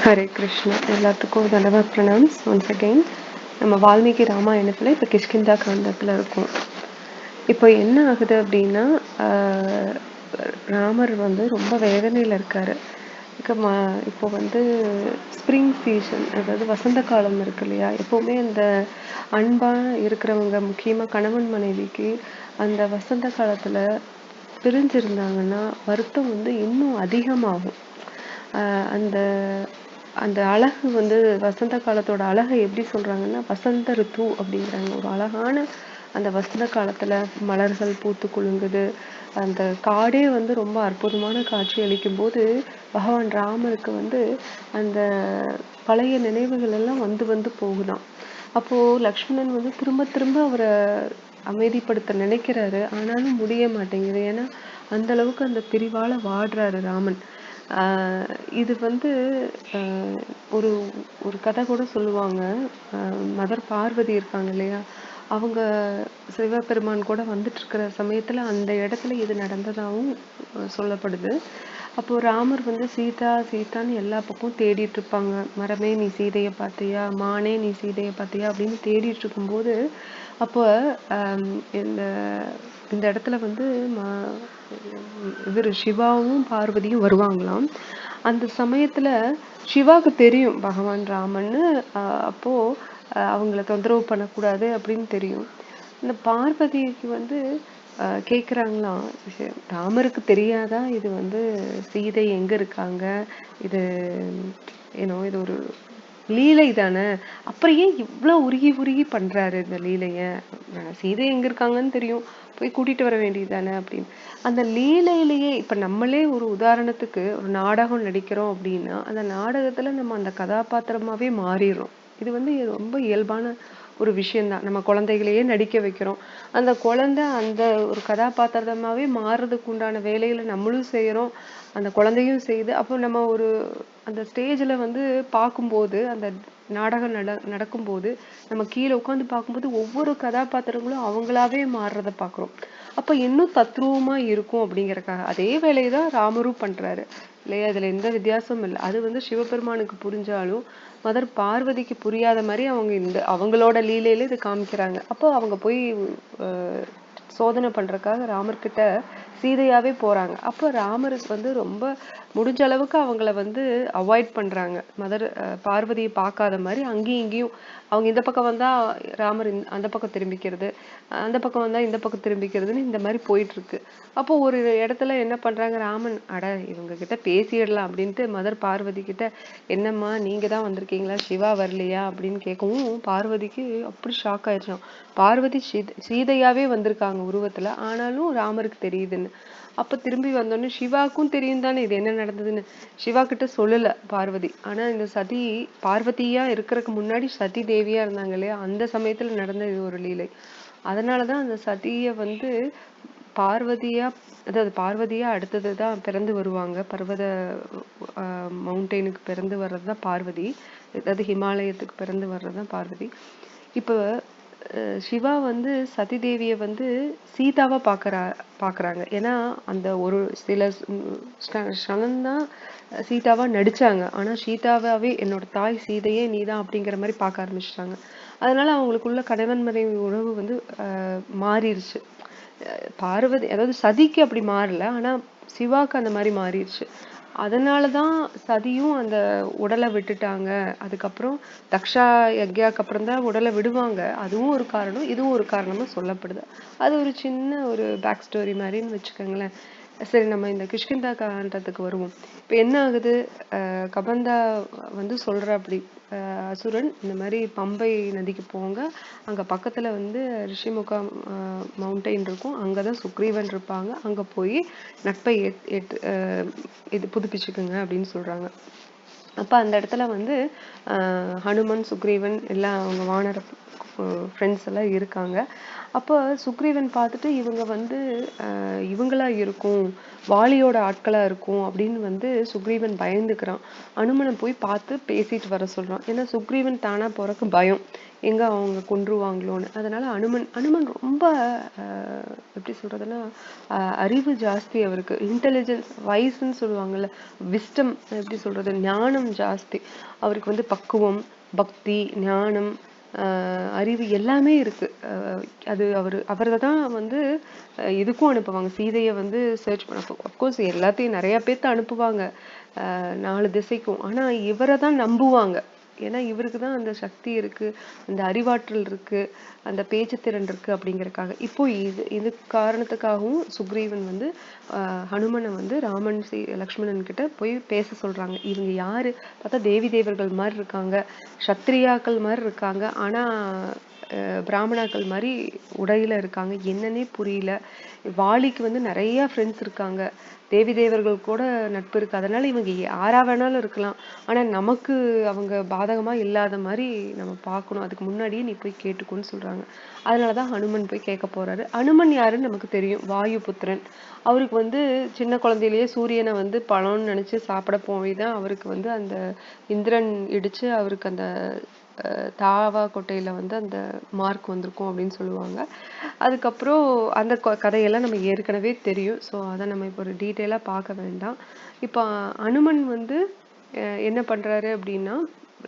ஹரே கிருஷ்ணா. எல்லாத்துக்கும் தடவை pranams once again. நம்ம வால்மீகி ராமாயணத்தில் இப்போ கிஷ்கிந்தா காண்டத்தில் இருக்கோம். இப்போ என்ன ஆகுது அப்படின்னா, ராமர் ரொம்ப வேதனையில் இருக்கார். இப்போ ஸ்ப்ரிங் சீசன், அதாவது வசந்த காலம் இருக்கு இல்லையா. எப்போவுமே அந்த அன்பாக இருக்கிறவங்க, முக்கியமாக கணவன் மனைவிக்கு அந்த வசந்த காலத்தில் பிரிஞ்சிருந்தாங்கன்னா வருத்தம் இன்னும் அதிகமாகும். அந்த அந்த அழகு வசந்த காலத்தோட அழகை எப்படி சொல்றாங்கன்னா வசந்த ரித்து அப்படிங்கிறாங்க. ஒரு அழகான அந்த வசந்த காலத்துல மலர்கள் பூத்து குலுங்குது, அந்த காடே ரொம்ப அற்புதமான காட்சி அளிக்கும் போது பகவான் ராமருக்கு அந்த பழைய நினைவுகள் எல்லாம் வந்து போகுதாம். அப்போ லக்ஷ்மணன் திரும்ப திரும்ப அவரை அமைதிப்படுத்த நினைக்கிறாரு, ஆனாலும் முடிய மாட்டேங்குது. ஏன்னா அந்த அளவுக்கு அந்த பிரிவால வாடுறாரு ராமன். இது ஒரு ஒரு கதை கூட சொல்லுவாங்க. மதர் பார்வதி இருக்காங்க இல்லையா, அவங்க சிவபெருமான் கூட வந்துட்டு இருக்கிற சமயத்துல அந்த இடத்துல இது நடந்ததாகவும் சொல்லப்படுது. அப்போ ராமர் சீதா சீதான்னு எல்லா பக்கமும் தேடிட்டு இருப்பாங்க. மரமே நீ சீதையை பார்த்தியா, மானே நீ சீதையை பார்த்தியா அப்படின்னு தேடிட்டு இருக்கும்போது அப்போ இந்த இந்த இடத்துல இவர் சிவாவும் பார்வதியும் வருவாங்களாம். அந்த சமயத்துல சிவாவுக்கு தெரியும் பகவான் ராமன்னு. அப்போ அவங்கள தொந்தரவு பண்ணக்கூடாது அப்படின்னு தெரியும். இந்த பார்வதிக்கு கேக்குறாங்களாம், ராமருக்கு தெரியாதா இது சீதை எங்க இருக்காங்க, இது இது ஒரு லீலை தானே, அப்புறம் ஏன் இவ்வளவு உருகி உருகி பண்றாரு இந்த லீலைய, சீதை எங்க இருக்காங்கன்னு தெரியும், போய் கூட்டிட்டு வர வேண்டியது தானே அப்படின்னு. அந்த லீலையிலேயே இப்ப நம்மளே ஒரு உதாரணத்துக்கு ஒரு நாடகம் நடிக்கிறோம் அப்படின்னா அந்த நாடகத்துல நம்ம அந்த கதாபாத்திரமாவே மாறிடுறோம். இது ரொம்ப இயல்பான ஒரு விஷயம்தான். நம்ம குழந்தைகளையே நடிக்க வைக்கிறோம், அந்த குழந்தை அந்த ஒரு கதாபாத்திரமாவே மாறுறதுக்கு உண்டான வேலைகளை நம்மளும் செய்யறோம், அந்த குழந்தையும் செய்யுது. அப்போ நம்ம ஒரு அந்த ஸ்டேஜ்ல பார்க்கும்போது, அந்த நாடகம் நடக்கும்போது நம்ம கீழே உட்காந்து பார்க்கும்போது ஒவ்வொரு கதாபாத்திரங்களும் அவங்களாவே மாறுறத பார்க்குறோம். அப்ப இன்னும் தத்ரூபமா இருக்கும் அப்படிங்கறக்காக அதே வேலையைதான் ராமரும் பண்றாரு இல்லையா. இதுல எந்த வித்தியாசமும் இல்லை. அது சிவபெருமானுக்கு புரிஞ்சாலும் மதர் பார்வதிக்கு புரியாத மாதிரி அவங்க அவங்களோட லீலையில இது காமிக்கிறாங்க. அப்போ அவங்க போய் சோதனை பண்றதுக்காக ராமர்கிட்ட சீதையாவே போறாங்க. அப்போ ராமருக்கு ரொம்ப முடிஞ்ச அளவுக்கு அவங்கள அவாய்ட் பண்றாங்க. மதர் பார்வதியை பார்க்காத மாதிரி அங்கேயும் இங்கேயும் அவங்க இந்த பக்கம் வந்தா ராமர் அந்த பக்கம் திரும்பிக்கிறது, அந்த பக்கம் வந்தா இந்த பக்கம் திரும்பிக்கிறதுன்னு இந்த மாதிரி போயிட்டு இருக்கு. அப்போ ஒரு இடத்துல என்ன பண்றாங்க, ராமன் அட இவங்க கிட்ட பேசிடலாம் அப்படின்ட்டு மதர் பார்வதி கிட்ட, என்னம்மா நீங்க தான் வந்திருக்கீங்களா, சிவா வரலையா அப்படின்னு கேட்கவும் பார்வதிக்கு அப்படி ஷாக் ஆயிடுச்சாம். பார்வதி சீதையாவே வந்திருக்காங்க உருவத்துல, ஆனாலும் ராமருக்கு தெரியுதுன்னு. அப்ப திரும்பி வந்தோடனே சிவாக்கும் தெரியும் தானே இது என்ன நடந்ததுன்னு. சிவா கிட்ட சொல்லல பார்வதி. ஆனா இந்த சதி பார்வதியா இருக்கிறதுக்கு முன்னாடி சதி தேவியா இருந்தாங்க இல்லையா, அந்த சமயத்துல நடந்த இது ஒரு லீலை. அதனாலதான் அந்த சதிய பார்வதியா, அதாவது பார்வதியா அடுத்ததுதான் பிறந்து வருவாங்க. பர்வத மவுண்டெயினுக்கு பிறந்து வர்றதுதான் பார்வதி, அதாவது ஹிமாலயத்துக்கு பிறந்து வர்றதுதான் பார்வதி. இப்ப சிவா சதி தேவிய சீதாவா பாக்குறாங்க. ஏன்னா அந்த ஒரு சில க்ஷணம்தான் சீதாவா நடிச்சாங்க. ஆனா சீதாவாவே என்னோட தாய் சீதையே நீதான் அப்படிங்கிற மாதிரி பார்க்க ஆரம்பிச்சிட்டாங்க. அதனால அவங்களுக்குள்ள கணவன் மனைவி உறவு மாறிடுச்சு. பார்வதி அதாவது சதிக்கு அப்படி மாறல, ஆனா சிவாக்கு அந்த மாதிரி மாறிடுச்சு. அதனாலதான் சதியும் அந்த உடலை விட்டுட்டாங்க. அதுக்கப்புறம் தக்ஷா யக்ஞாக்கு அப்புறம் தான் உடலை விடுவாங்க. அதுவும் ஒரு காரணம், இதுவும் ஒரு காரணமா சொல்லப்படுது. அது ஒரு சின்ன ஒரு பேக் ஸ்டோரி மாதிரின்னு வச்சுக்கோங்களேன். சரி, நம்ம இந்த கிஷ்கிந்தா காண்டத்துக்கு வருவோம். இப்ப என்ன ஆகுது, கபந்தா சொல்ற அப்படி அசுரன் இந்த மாதிரி பம்பை நதிக்கு போங்க, அங்க பக்கத்துல ரிஷிமுகா மவுண்டெயின் இருக்கும், அங்கதான் சுக்ரீவன் இருப்பாங்க, அங்க போய் நட்பை இது புதுப்பிச்சுக்குங்க அப்படின்னு சொல்றாங்க. அப்ப அந்த இடத்துல ஹனுமன் சுக்ரீவன் எல்லாம் அவங்க வானர ஃப்ரெண்ட்ஸ் எல்லாம் இருக்காங்க. அப்போ சுக்ரீவன் பார்த்துட்டு இவங்க வந்து இவங்களா இருக்கும், வாலியோட ஆட்களா இருக்கும் அப்படின்னு வந்து சுக்ரீவன் பயந்துக்கிறான். அனுமனை போய் பார்த்து பேசிட்டு வர சொல்றான். ஏன்னா சுக்ரீவன் தானா போறக்கு பயம், எங்க அவங்க கொன்றுவாங்களோன்னு. அதனால அனுமன் அனுமன் ரொம்ப எப்படி சொல்றதுன்னா அறிவு ஜாஸ்தி, அவருக்கு இன்டெலிஜென்ஸ் வைஸ்ன்னு சொல்லுவாங்கல்ல, விஸ்டம் எப்படி சொல்றது, ஞானம் ஜாஸ்தி அவருக்கு. வந்து பக்குவம், பக்தி, ஞானம், அறிவு எல்லாமே இருக்கு. அது அவரை தான் வந்து இதுக்கும் அனுப்புவாங்க, சீதையை வந்து சர்ச் பண்ண. அப்கோர்ஸ் எல்லாத்தையும் நிறைய பேர்த்த அனுப்புவாங்க 4 திசைக்கும். ஆனா இவரை தான் நம்புவாங்க. ஏன்னா இவருக்கு தான் அந்த சக்தி இருக்கு, அந்த அறிவாற்றல் இருக்கு, அந்த பேச்சு திறன் இருக்கு அப்படிங்கறக்காக. இப்போ இது காரணத்துக்காகவும் சுக்ரீவன் வந்து ஹனுமனை வந்து ராமன் லக்ஷ்மணன் கிட்ட போய் பேச சொல்றாங்க. இவங்க யாரு பார்த்தா தேவி தேவர்கள் மாதிரி இருக்காங்க, சத்திரியாக்கள் மாதிரி இருக்காங்க, ஆனா பிராமணாக்கள் மாதிரி உடையில இருக்காங்க, என்னன்னே புரியல. வாலிக்கு வந்து நிறைய ஃப்ரெண்ட்ஸ் இருக்காங்க, தேவி தேவர்கள் கூட நட்பு இருக்கு, அதனால இவங்க யாரா வேணாலும் இருக்கலாம், ஆனா நமக்கு அவங்க பாதகமா இல்லாத மாதிரி நம்ம பார்க்கணும், அதுக்கு முன்னாடியே நீ போய் கேட்டுக்கோன்னு சொல்றாங்க. அதனாலதான் ஹனுமன் போய் கேட்க போறாரு. ஹனுமன் யாருன்னு நமக்கு தெரியும், வாயு புத்திரன். அவருக்கு வந்து சின்ன குழந்தையிலேயே சூரியனை வந்து பழம்னு நினைச்சு சாப்பிட போய் தான் அவருக்கு வந்து அந்த இந்திரன் இடிச்சு அவருக்கு அந்த தாவா கொட்டையில வந்து அந்த மார்க் வந்திருக்கும் அப்படின்னு சொல்லுவாங்க. அதுக்கப்புறம் அந்த கதையெல்லாம் நம்ம ஏற்கனவே தெரியும். ஸோ அதை நம்ம இப்போ ஒரு டீட்டெயிலா பார்க்க வேண்டாம். இப்போ அனுமன் வந்து என்ன பண்றாரு அப்படின்னா,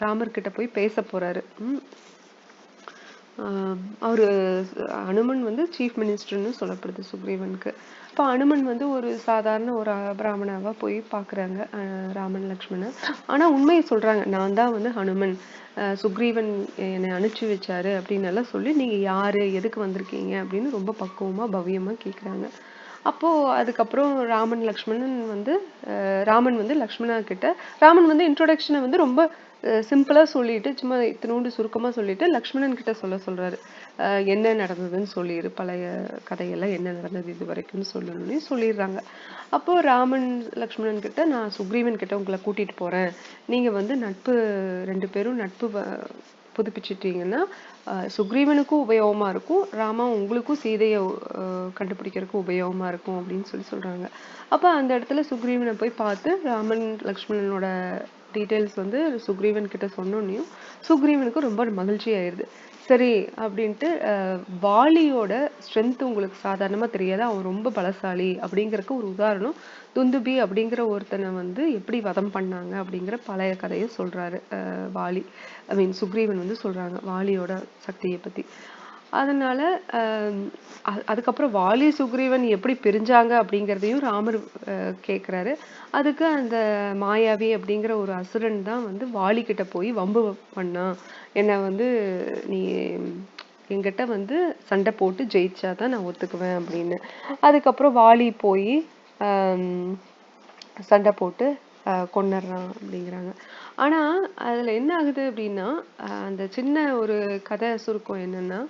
ராமர் கிட்ட போய் பேச போறாரு. அவரு அனுமன் வந்து சீஃப் மினிஸ்டர்னு சொல்லப்படுது சுக்ரீவனுக்கு. இப்போ அனுமன் வந்து ஒரு சாதாரண ஒரு பிராமணாவா போய் பாக்குறாங்க ராமன் லக்ஷ்மணன். ஆனா உண்மையை சொல்றாங்க, நான் தான் வந்து ஹனுமன், சுக்ரீவன் என்னை அனுப்பிச்சு வச்சாரு அப்படின்னு எல்லாம் சொல்லி, நீங்க யாரு, எதுக்கு வந்திருக்கீங்க அப்படின்னு ரொம்ப பக்குவமா பவ்யமா கேக்குறாங்க. அப்போ அதுக்கப்புறம் ராமன் வந்து லக்ஷ்மணா கிட்ட, ராமன் வந்து இன்ட்ரோடக்ஷனை வந்து ரொம்ப சிம்பிளா சொல்லிட்டு, சும்மா இத்தினோண்டு சுருக்கமா சொல்லிட்டு லக்ஷ்மணன் கிட்ட சொல்றாரு. என்ன நடந்ததுன்னு சொல்லிடு, பழைய கதையெல்லாம் என்ன நடந்தது இது வரைக்கும்னு சொல்லணும்னு சொல்லிடுறாங்க. அப்போ ராமன் லக்ஷ்மணன் கிட்ட, நான் சுக்ரீவன் கிட்ட உங்களை கூட்டிட்டு போறேன், நீங்க வந்து நட்பு 2 பேரும் நட்பு புதுப்பிச்சிட்டீங்கன்னா சுக்ரீவனுக்கும் உபயோகமா இருக்கும், ராமா உங்களுக்கும் சீதையை கண்டுபிடிக்கிறதுக்கும் உபயோகமா இருக்கும் அப்படின்னு சொல்றாங்க. அப்ப அந்த இடத்துல சுக்ரீவனை போய் பார்த்து ராமன் லக்ஷ்மணனோட டீட்டெயில்ஸ் வந்து சுக்ரீவன் கிட்ட சொன்னோன்னையும் சுக்ரீவனுக்கு ரொம்ப மகிழ்ச்சி ஆயிடுது. சரி அப்படின்ட்டு, வாலியோட ஸ்ட்ரென்த் உங்களுக்கு சாதாரணமா தெரியாது, அவன் ரொம்ப பலசாலி அப்படிங்கறக்கு ஒரு உதாரணம் துந்துபி அப்படிங்கிற ஒருத்தனை வந்து எப்படி வதம் பண்ணாங்க அப்படிங்கிற பழைய கதையை சொல்றாரு வாலி, ஐ மீன் சுக்ரீவன் வந்து சொல்றாங்க வாலியோட சக்தியை பத்தி. அதனால அதுக்கப்புறம் வாலி சுக்ரீவன் எப்படி பிரிஞ்சாங்க அப்படிங்கிறதையும் ராமர் கேக்குறாரு. அதுக்கு அந்த மாயாவி அப்படிங்கிற ஒரு அசுரன் தான் வந்து வாலி கிட்ட போய் வம்பு பண்ணா, என்ன வந்து நீ என்கிட்ட வந்து சண்டை போட்டு ஜெயிச்சாதான் நான் ஒத்துக்குவேன் அப்படின்னு. அதுக்கப்புறம் வாலி போய் சண்டை போட்டு கொன்னுடுறான் அப்படிங்கிறாங்க. ஆனா அதுல என்ன ஆகுது அப்படின்னா, அந்த சின்ன ஒரு கதை சுருக்கம் என்னன்னா,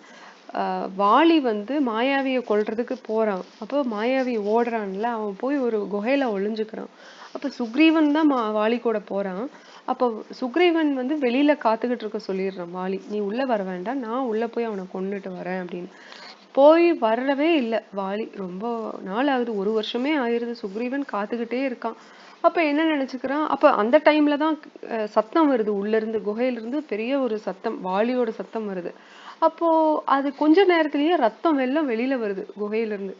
வாலி வந்து மாயாவியை கொல்றதுக்கு போறான். அப்போ மாயாவி ஓடுறான்ல, அவன் போய் ஒரு குகையில ஒளிஞ்சுக்கிறான். அப்ப சுக்ரீவன் தான் வாலி கூட போறான். அப்போ சுக்ரீவன் வந்து வெளியில காத்துக்கிட்டு இருக்க சொல்லிடுறான் வாலி, நீ உள்ள வர வேண்டாம், நான் உள்ள போய் அவனை கொன்னுட்டு வரேன் அப்படின்னு. போய் வரவே இல்லை வாலி, ரொம்ப நாள் ஆகுது, 1 வருஷமே ஆயிருது, சுக்ரீவன் காத்துக்கிட்டே இருக்கான். அப்ப என்ன நினைச்சுக்கிறான், அப்ப அந்த டைம்ல தான் சத்தம் வருது உள்ள இருந்து, குகையில இருந்து பெரிய ஒரு சத்தம், வாலியோட சத்தம் வருது. அப்போ அது கொஞ்ச நேரத்திலேயே ரத்தம் வெள்ளம் வெளியில வருது குகையில இருந்து.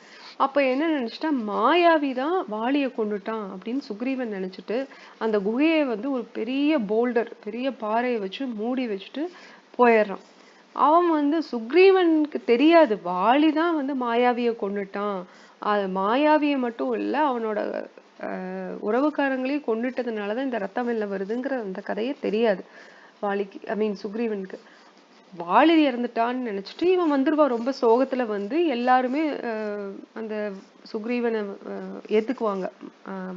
அப்ப என்ன நினைச்சிட்டா, மாயாவிதான் வாலியை கொண்டுட்டான் அப்படின்னு சுக்ரீவன் நினைச்சிட்டு அந்த குகையை வந்து ஒரு பெரிய போல்டர், பெரிய பாறையை வச்சு மூடி வச்சுட்டு போயிடுறான். அவன் வந்து சுக்ரீவனுக்கு தெரியாது வாலிதான் வந்து மாயாவியை கொன்னுட்டான், அது மாயாவியை மட்டும் இல்ல அவனோட உறவுக்காரங்களையும் கொன்னுட்டதுனாலதான் இந்த ரத்தம் வெள்ளம் வருதுங்கிற அந்த கதையே தெரியாது வாலிக்கு, ஐ மீன் சுக்ரீவனுக்கு. வாலி இறந்துட்டான்னு நினைச்சிட்டு இவன் வந்துருவான் ரொம்ப சோகத்துல வந்து, எல்லாருமே அந்த சுக்ரீவனை ஏத்துக்குவாங்க,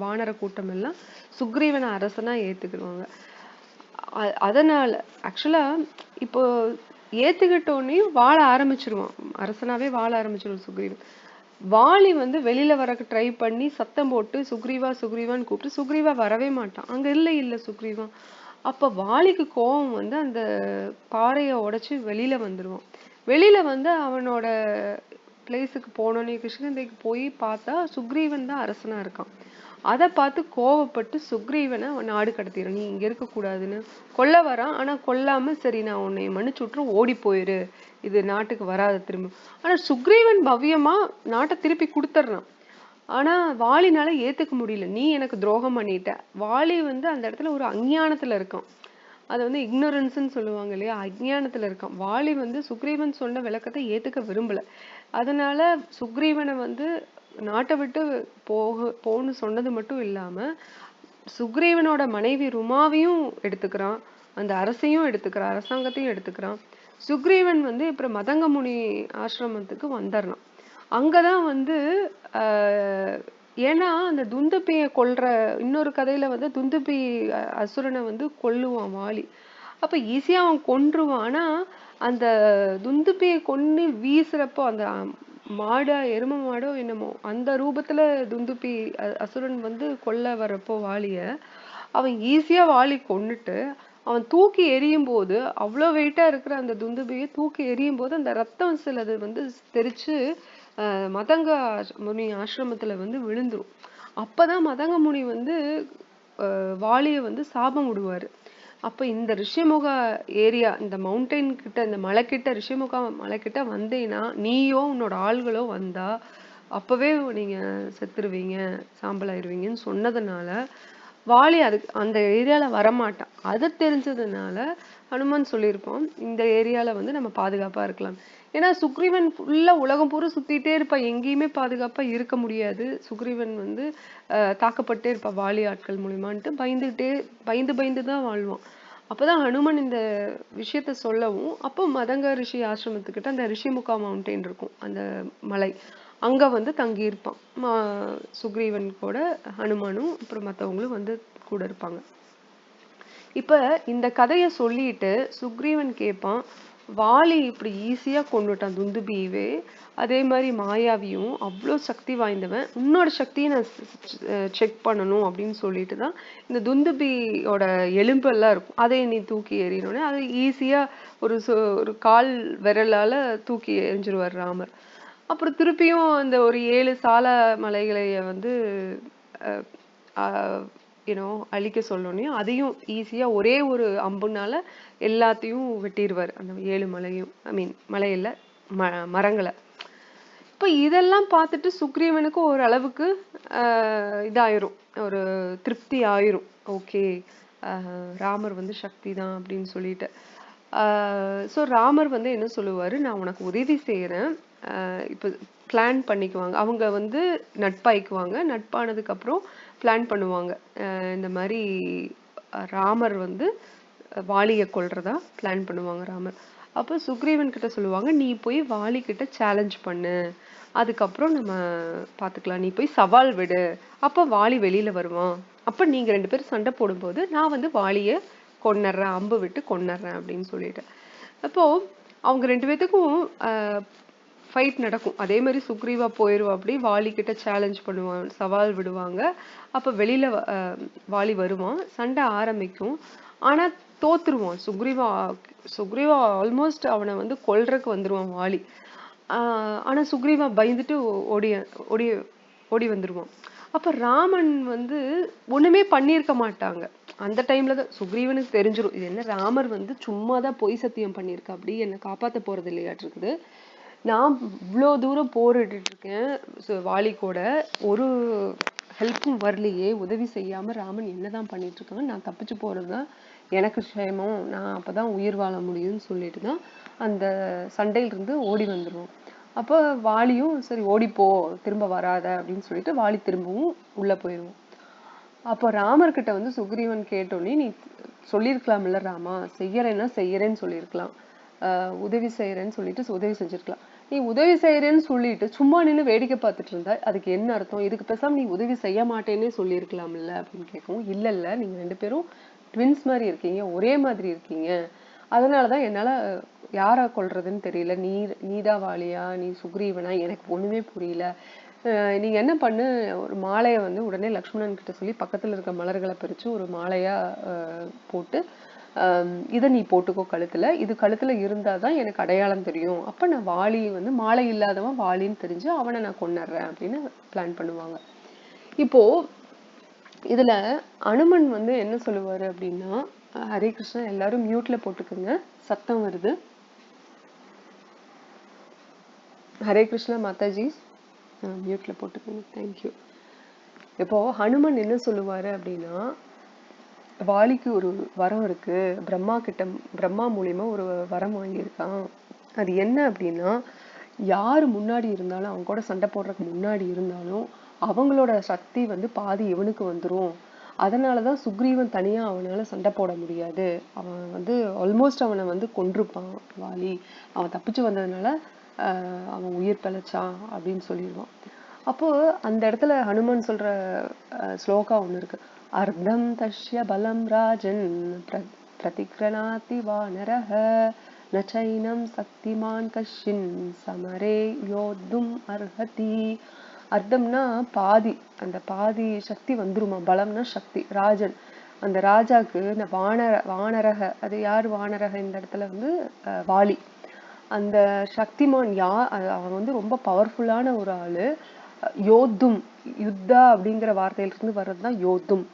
வானர கூட்டம் எல்லாம் சுக்ரீவனை அரசனா ஏத்துக்குவாங்க. அதனால ஆக்சுவலா இப்போ ஏத்துக்கிட்டோன்னே வாழ ஆரம்பிச்சிருவான், அரசனாவே வாழ ஆரம்பிச்சிருவான் சுக்ரீவன். வாலி வந்து வெளியில வரக்கு ட்ரை பண்ணி சத்தம் போட்டு சுக்ரீவா சுக்ரீவான்னு கூப்பிட்டு சுக்ரீவா வரவே மாட்டான், அங்க இல்ல சுக்ரீவா. அப்ப வாலிக்கு கோபம் வந்து அந்த பாறையை உடைச்சு வெளியில வந்துருவான். வெளியில வந்து அவனோட பிளேஸுக்கு போனோடனே கிருஷ்ணகிரிக்கு போய் பார்த்தா சுக்ரீவன் தான் அரசனா இருக்கான். அதை பார்த்து கோவப்பட்டு சுக்ரீவனை அவன் நாடு கடத்திடுறான். நீ இங்க இருக்க கூடாதுன்னு கொல்ல வரான். ஆனா கொல்லாம சரி நான் உன்னை மன்னிச்சு விட்டுரும், ஓடி போயிரு, இது நாட்டுக்கு வராது திரும்ப. ஆனா சுக்ரீவன் பவ்யமா நாட்டை திருப்பி கொடுத்துட்றான். ஆனா வாலினால ஏத்துக்க முடியல. நீ எனக்கு துரோகம் பண்ணிட்ட. வாலி வந்து அந்த இடத்துல ஒரு அஞ்ஞானத்துல இருக்கான். அது வந்து இக்னோரன்ஸ்ன்னு சொல்லுவாங்க இல்லையா, அஞ்ஞானத்துல இருக்கான். வாலி வந்து சுக்ரீவன் சொன்ன விளக்கத்தை ஏத்துக்க விரும்பல. அதனால சுக்ரீவனை வந்து நாட்டை விட்டு போன்னு சொன்னது மட்டும் இல்லாம சுக்ரீவனோட மனைவி ருமாவையும் எடுத்துக்கிறான், அந்த அரசையும் எடுத்துக்கிறான், அரசாங்கத்தையும் எடுத்துக்கிறான். சுக்ரீவன் வந்து இப்ப மதங்க முனி ஆசிரமத்துக்கு வந்துடுறான். அங்கதான் வந்து ஏன்னா அந்த துந்துபியை கொல்ற இன்னொரு கதையில வந்து துந்துபி அசுரனை வந்து கொல்லுவான் வாலி. அப்ப ஈஸியா அவன் கொன்றுவான். ஆனா அந்த துந்துபியை கொன்னு வீசுறப்போ அந்த மாடா எரும மாடோ என்னமோ அந்த ரூபத்துல துந்துபி அசுரன் வந்து கொல்ல வர்றப்போ வாலிய அவன் ஈஸியா வாலி கொன்னுட்டு அவன் தூக்கி எறியும் போது அவ்வளவு வெயிட்டா இருக்கிற அந்த துந்துபியை தூக்கி எறியும் போது அந்த ரத்தம் சிலது வந்து தெரிச்சு மதங்க முனி ஆசிரமத்துல வந்து விழுந்துரும். அப்பதான் மதங்க முனி வந்து வாலிய வந்து சாபம் விடுவாரு. அப்ப இந்த ரிஷிமுக ஏரியா, இந்த மவுண்டைன் கிட்ட, இந்த மலை கிட்ட, ரிஷிமுகா மலை கிட்ட வந்தீங்கன்னா நீயோ உன்னோட ஆள்களோ வந்தா அப்பவே நீங்க செத்துருவீங்க, சாம்பல் ஆயிருவீங்கன்னு சொன்னதுனால வாலி அதுக்கு அந்த ஏரியால வரமாட்டான். அது தெரிஞ்சதுனால ஹனுமான் சொல்லியிருப்பான் இந்த ஏரியால வந்து நம்ம பாதுகாப்பா இருக்கலாம். ஏன்னா சுக்ரீவன் ஃபுல்லா உலகம் பூரா சுத்திட்டே இருப்பான், எங்கேயுமே பாதுகாப்பா இருக்க முடியாது. சுக்ரீவன் வந்து தாக்கப்பட்டே இருப்பான் வாலி ஆட்கள் மூலியமான்ட்டு பயந்து பயந்துதான் வாழ்வான். அப்பதான் ஹனுமன் இந்த விஷயத்த சொல்லவும் அப்போ மதங்க ரிஷி ஆசிரமத்துக்கிட்ட அந்த ரிஷிமுகா மவுண்டைன் இருக்கும், அந்த மலை, அங்க வந்து தங்கி இருப்பான். சுக்ரீவன் கூட ஹனுமானும் அப்புறம் மத்தவங்களும் வந்து கூட இருப்பாங்க. இப்ப இந்த கதைய சொல்லிட்டு சுக்ரீவன் கேட்பான், வாலி இப்படி ஈஸியா கொண்டுட்டான் துந்துபியவே, அதே மாதிரி மாயாவியும் அவ்வளோ சக்தி வாய்ந்தவன், உன்னோட சக்தியை நான் செக் பண்ணணும் அப்படின்னு சொல்லிட்டு தான் இந்த துந்துபியோட எலும்பெல்லாம் இருக்கும் அதை நீ தூக்கி எறியணும்னு அதை ஈஸியா ஒரு கால் விரலால தூக்கி எறிஞ்சிருவார் ராமர். அப்புறம் திருப்பியும் அந்த ஒரு 7 சால மலைகளை வந்து அழிக்க சொல்லணும். அதையும் ஈஸியா ஒரே ஒரு அம்புனால எல்லாத்தையும் வெட்டிடுவார், அந்த 7 மலையும், ஐ மீன் மலையில மரங்களை. இப்ப இதெல்லாம் பார்த்துட்டு சுக்ரீவனுக்கு ஒரு அளவுக்கு இதாயிரும், ஒரு திருப்தி ஆயிரும். ஓகே, ராமர் வந்து சக்தி தான் அப்படின்னு சொல்லிட்டு ஸோ ராமர் வந்து என்ன சொல்லுவாரு, நான் உனக்கு உதவி செய்யறேன், இப்போ பிளான் பண்ணிக்குவாங்க. அவங்க வந்து நட்பாய்க்குவாங்க. நட்பானதுக்கு அப்புறம் பிளான் பண்ணுவாங்க. இந்த மாதிரி ராமர் வந்து வாலியை கொல்றதா பிளான் பண்ணுவாங்க ராமர். அப்போ சுக்ரீவன் கிட்ட சொல்லுவாங்க, நீ போய் வாலி கிட்ட சேலஞ்ச் பண்ணு, அதுக்கப்புறம் நம்ம பாத்துக்கலாம், நீ போய் சவால் விடு, அப்ப வாலி வெளியில வருவான், அப்ப நீங்க 2 பேரும் சண்டை போடும்போது நான் வந்து வாலிய கொன்னுறேன், அம்பு விட்டு கொன்னுறேன் அப்படின்னு சொல்லிட்டு. அப்போ அவங்க 2 பேத்துக்கும் ஃபைட் நடக்கும். அதே மாதிரி சுக்ரீவா போயிருவா, அப்படி வாலி கிட்ட சேலஞ்ச் பண்ணுவான், சவால் விடுவாங்க. அப்ப வெளியில வாலி வருவான், சண்டை ஆரம்பிக்கும். ஆனா தோத்துருவான் சுக்ரீவா. சுக்ரீவா ஆல்மோஸ்ட் அவனை வந்து கொல்றதுக்கு வந்துருவான் வாலி. ஆனா சுக்ரீவா பயந்துட்டு ஓடி ஓடி ஓடி வந்துருவான். அப்ப ராமன் வந்து ஒண்ணுமே பண்ணியிருக்க மாட்டாங்க. அந்த டைம்ல தான் சுக்ரீவனுக்கு தெரிஞ்சிடும், இது என்ன ராமர் வந்து சும்மாதான் பொய் சத்தியம் பண்ணியிருக்கா, அப்படி என்ன காப்பாத்த போறது இல்லையாட்டு இருக்குது, நான் இவ்வளோ தூரம் போரிட்டு இருக்கேன் வாலி கூட, ஒரு ஹெல்ப்பும் வரலையே, உதவி செய்யாம ராமன் என்னதான் பண்ணிட்டு இருக்காங்க, நான் தப்பிச்சு போறதுதான் எனக்கு க்ஷேமம், நான் அப்பதான் உயிர் வாழ முடியும்னு சொல்லிட்டு தான் அந்த சண்டையில இருந்து ஓடி வந்துடும். அப்போ வாலியும் சரி ஓடிப்போ, திரும்ப வராத அப்படின்னு சொல்லிட்டு வாலி திரும்பவும் உள்ள போயிடுவோம். அப்போ ராமர்கிட்ட வந்து சுக்ரீவன் கேட்டோன்னே, நீ சொல்லியிருக்கலாம்ல ராமா, செய்யறேன்னா செய்யறேன்னு சொல்லியிருக்கலாம், உதவி செய்யறேன்னு சொல்லிட்டு உதவி செஞ்சிருக்கலாம். நீ உதவி செய்யறேன்னு சொல்லிட்டு சும்மா நின்று வேடிக்கை பார்த்துட்டு இருந்தா அதுக்கு என்ன அர்த்தம், இதுக்கு பேசாம நீ உதவி செய்ய மாட்டேன்னே சொல்லியிருக்கலாம்ல அப்படின்னு கேட்கவும், இல்ல இல்ல நீங்க 2 பேரும் ட்வின்ஸ் மாதிரி இருக்கீங்க, ஒரே மாதிரி இருக்கீங்க, அதனாலதான் என்னால யாரா கொல்றதுன்னு தெரியல, நீதான் வாலியா நீ சுக்ரீவனா எனக்கு ஒண்ணுமே புரியல, நீங்க என்ன பண்ணு, ஒரு மாலையை வந்து உடனே லக்ஷ்மணன் கிட்ட சொல்லி பக்கத்துல இருக்க மலர்களை பறிச்சு ஒரு மாலையா போட்டு, இதை நீ போட்டுக்கோ கழுத்துல, இது கழுத்துல இருந்தாதான் எனக்கு அடையாளம் தெரியும், அப்ப நான் வாலி வந்து மாலை இல்லாதவன் வாலின்னு தெரிஞ்சு அவனை நான் கொன்னுடுறேன் அப்படின்னு பிளான் பண்ணுவாங்க. இப்போ இதுல அனுமன் வந்து என்ன சொல்லுவாரு அப்படின்னா, ஹரே கிருஷ்ணா, எல்லாரும் மியூட்ல போட்டுக்குங்க, சத்தம் வருது. ஹரே கிருஷ்ணா மாதாஜி, மியூட்ல போட்டுக்கோங்க, தேங்க்யூ. இப்போ ஹனுமன் என்ன சொல்லுவாரு அப்படின்னா, வாலிக்கு ஒரு வரம் இருக்கு, பிரம்மா மூலியமா ஒரு வரம் வாங்கியிருக்கான். அது என்ன அப்படின்னா, யாரு முன்னாடி இருந்தாலும், அவங்க கூட சண்டை போடுறதுக்கு முன்னாடி இருந்தாலும் அவங்களோட சக்தி வந்து பாதி இவனுக்கு வந்துரும். அதனாலதான் சுக்ரீவன் தனியா அவனால சண்டை போட முடியாது, அவன் வந்து ஆல்மோஸ்ட் அவனை வந்து கொன்றுப்பான் வாலி, அவன் தப்பிச்சு வந்ததுனால அவன் உயிர் பிழைச்சான் அப்படின்னு சொல்லிடுவான். அப்போ அந்த இடத்துல ஹனுமான் சொல்ற ஸ்லோகா ஒண்ணு இருக்கு. அர்த்தம் தஸ்ய பலம் ராஜன் பிரதிக்ரணாதி வானரஹ நச்சைனம் சக்திமான் கஷ்யின் சமரே யோத்தும் அர்ஹதி. அர்த்தம்னா பாதி, அந்த பாதி சக்தி வந்துருமா, பலம்னா சக்தி. ராஜன், அந்த ராஜாக்கு இந்த வானரக, அது யார் வானரக இந்த இடத்துல வந்து வாலி. அந்த சக்திமான் அவன் வந்து ரொம்ப பவர்ஃபுல்லான ஒரு ஆளு. யோத்தும், யுத்தா அப்படிங்கிற வார்த்தையிலிருந்து வர்றதுதான் யோத்தும்.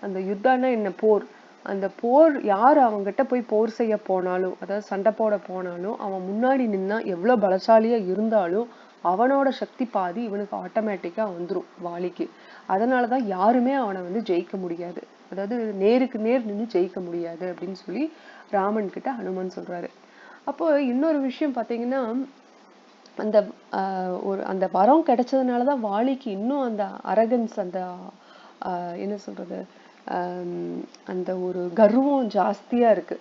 அந்த யுத்தான்னா என்ன, போர். அந்த போர் யார் அவங்கிட்ட போய் போர் செய்ய போனாலும், அதாவது சண்டை போட போனாலும், அவன் முன்னாடி நின்னா எவ்வளவு பலசாலியா இருந்தாலும் அவனோட சக்தி பாதி இவனுக்கு ஆட்டோமேட்டிக்கா வந்துரும் வாலிக்கு. அதனாலதான் யாருமே அவனை வந்து ஜெயிக்க முடியாது, அதாவது நேருக்கு நேர் நின்று ஜெயிக்க முடியாது அப்படின்னு சொல்லி ராமன் கிட்ட ஹனுமான் சொல்றாரு. அப்போ இன்னொரு விஷயம் பாத்தீங்கன்னா, அந்த அந்த வரம் கிடைச்சதுனாலதான் வாலிக்கு இன்னும் அந்த அரகன்ஸ், அந்த என்ன சொல்றது, அந்த ஒரு கர்வம் ஜாஸ்தியா இருக்கு.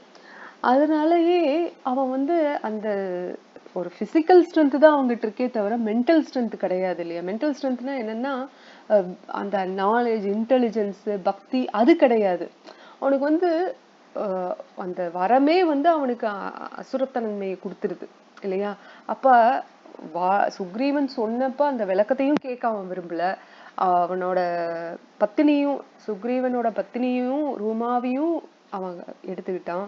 அதனாலயே அவன் வந்து அந்த ஒரு பிசிக்கல் ஸ்ட்ரென்த் தான் அவங்ககிட்ட இருக்கே தவிர மென்டல் ஸ்ட்ரென்த் கிடையாது இல்லையா. மென்டல் ஸ்ட்ரென்த்னா என்னன்னா, அந்த நாலேஜ், இன்டெலிஜென்ஸ், பக்தி அது கிடையாது அவனுக்கு வந்து. அந்த வரமே வந்து அவனுக்கு அசுரத்தன்மையை கொடுத்துருது இல்லையா. அப்ப சுக்ரீவன் சொன்னப்ப அந்த விளக்கத்தையும் கேட்க அவன் விரும்பல. அவனோட பத்தினியும், சுக்ரீவனோட பத்தினியும் ரூமாவையும் அவன் எடுத்துக்கிட்டான்,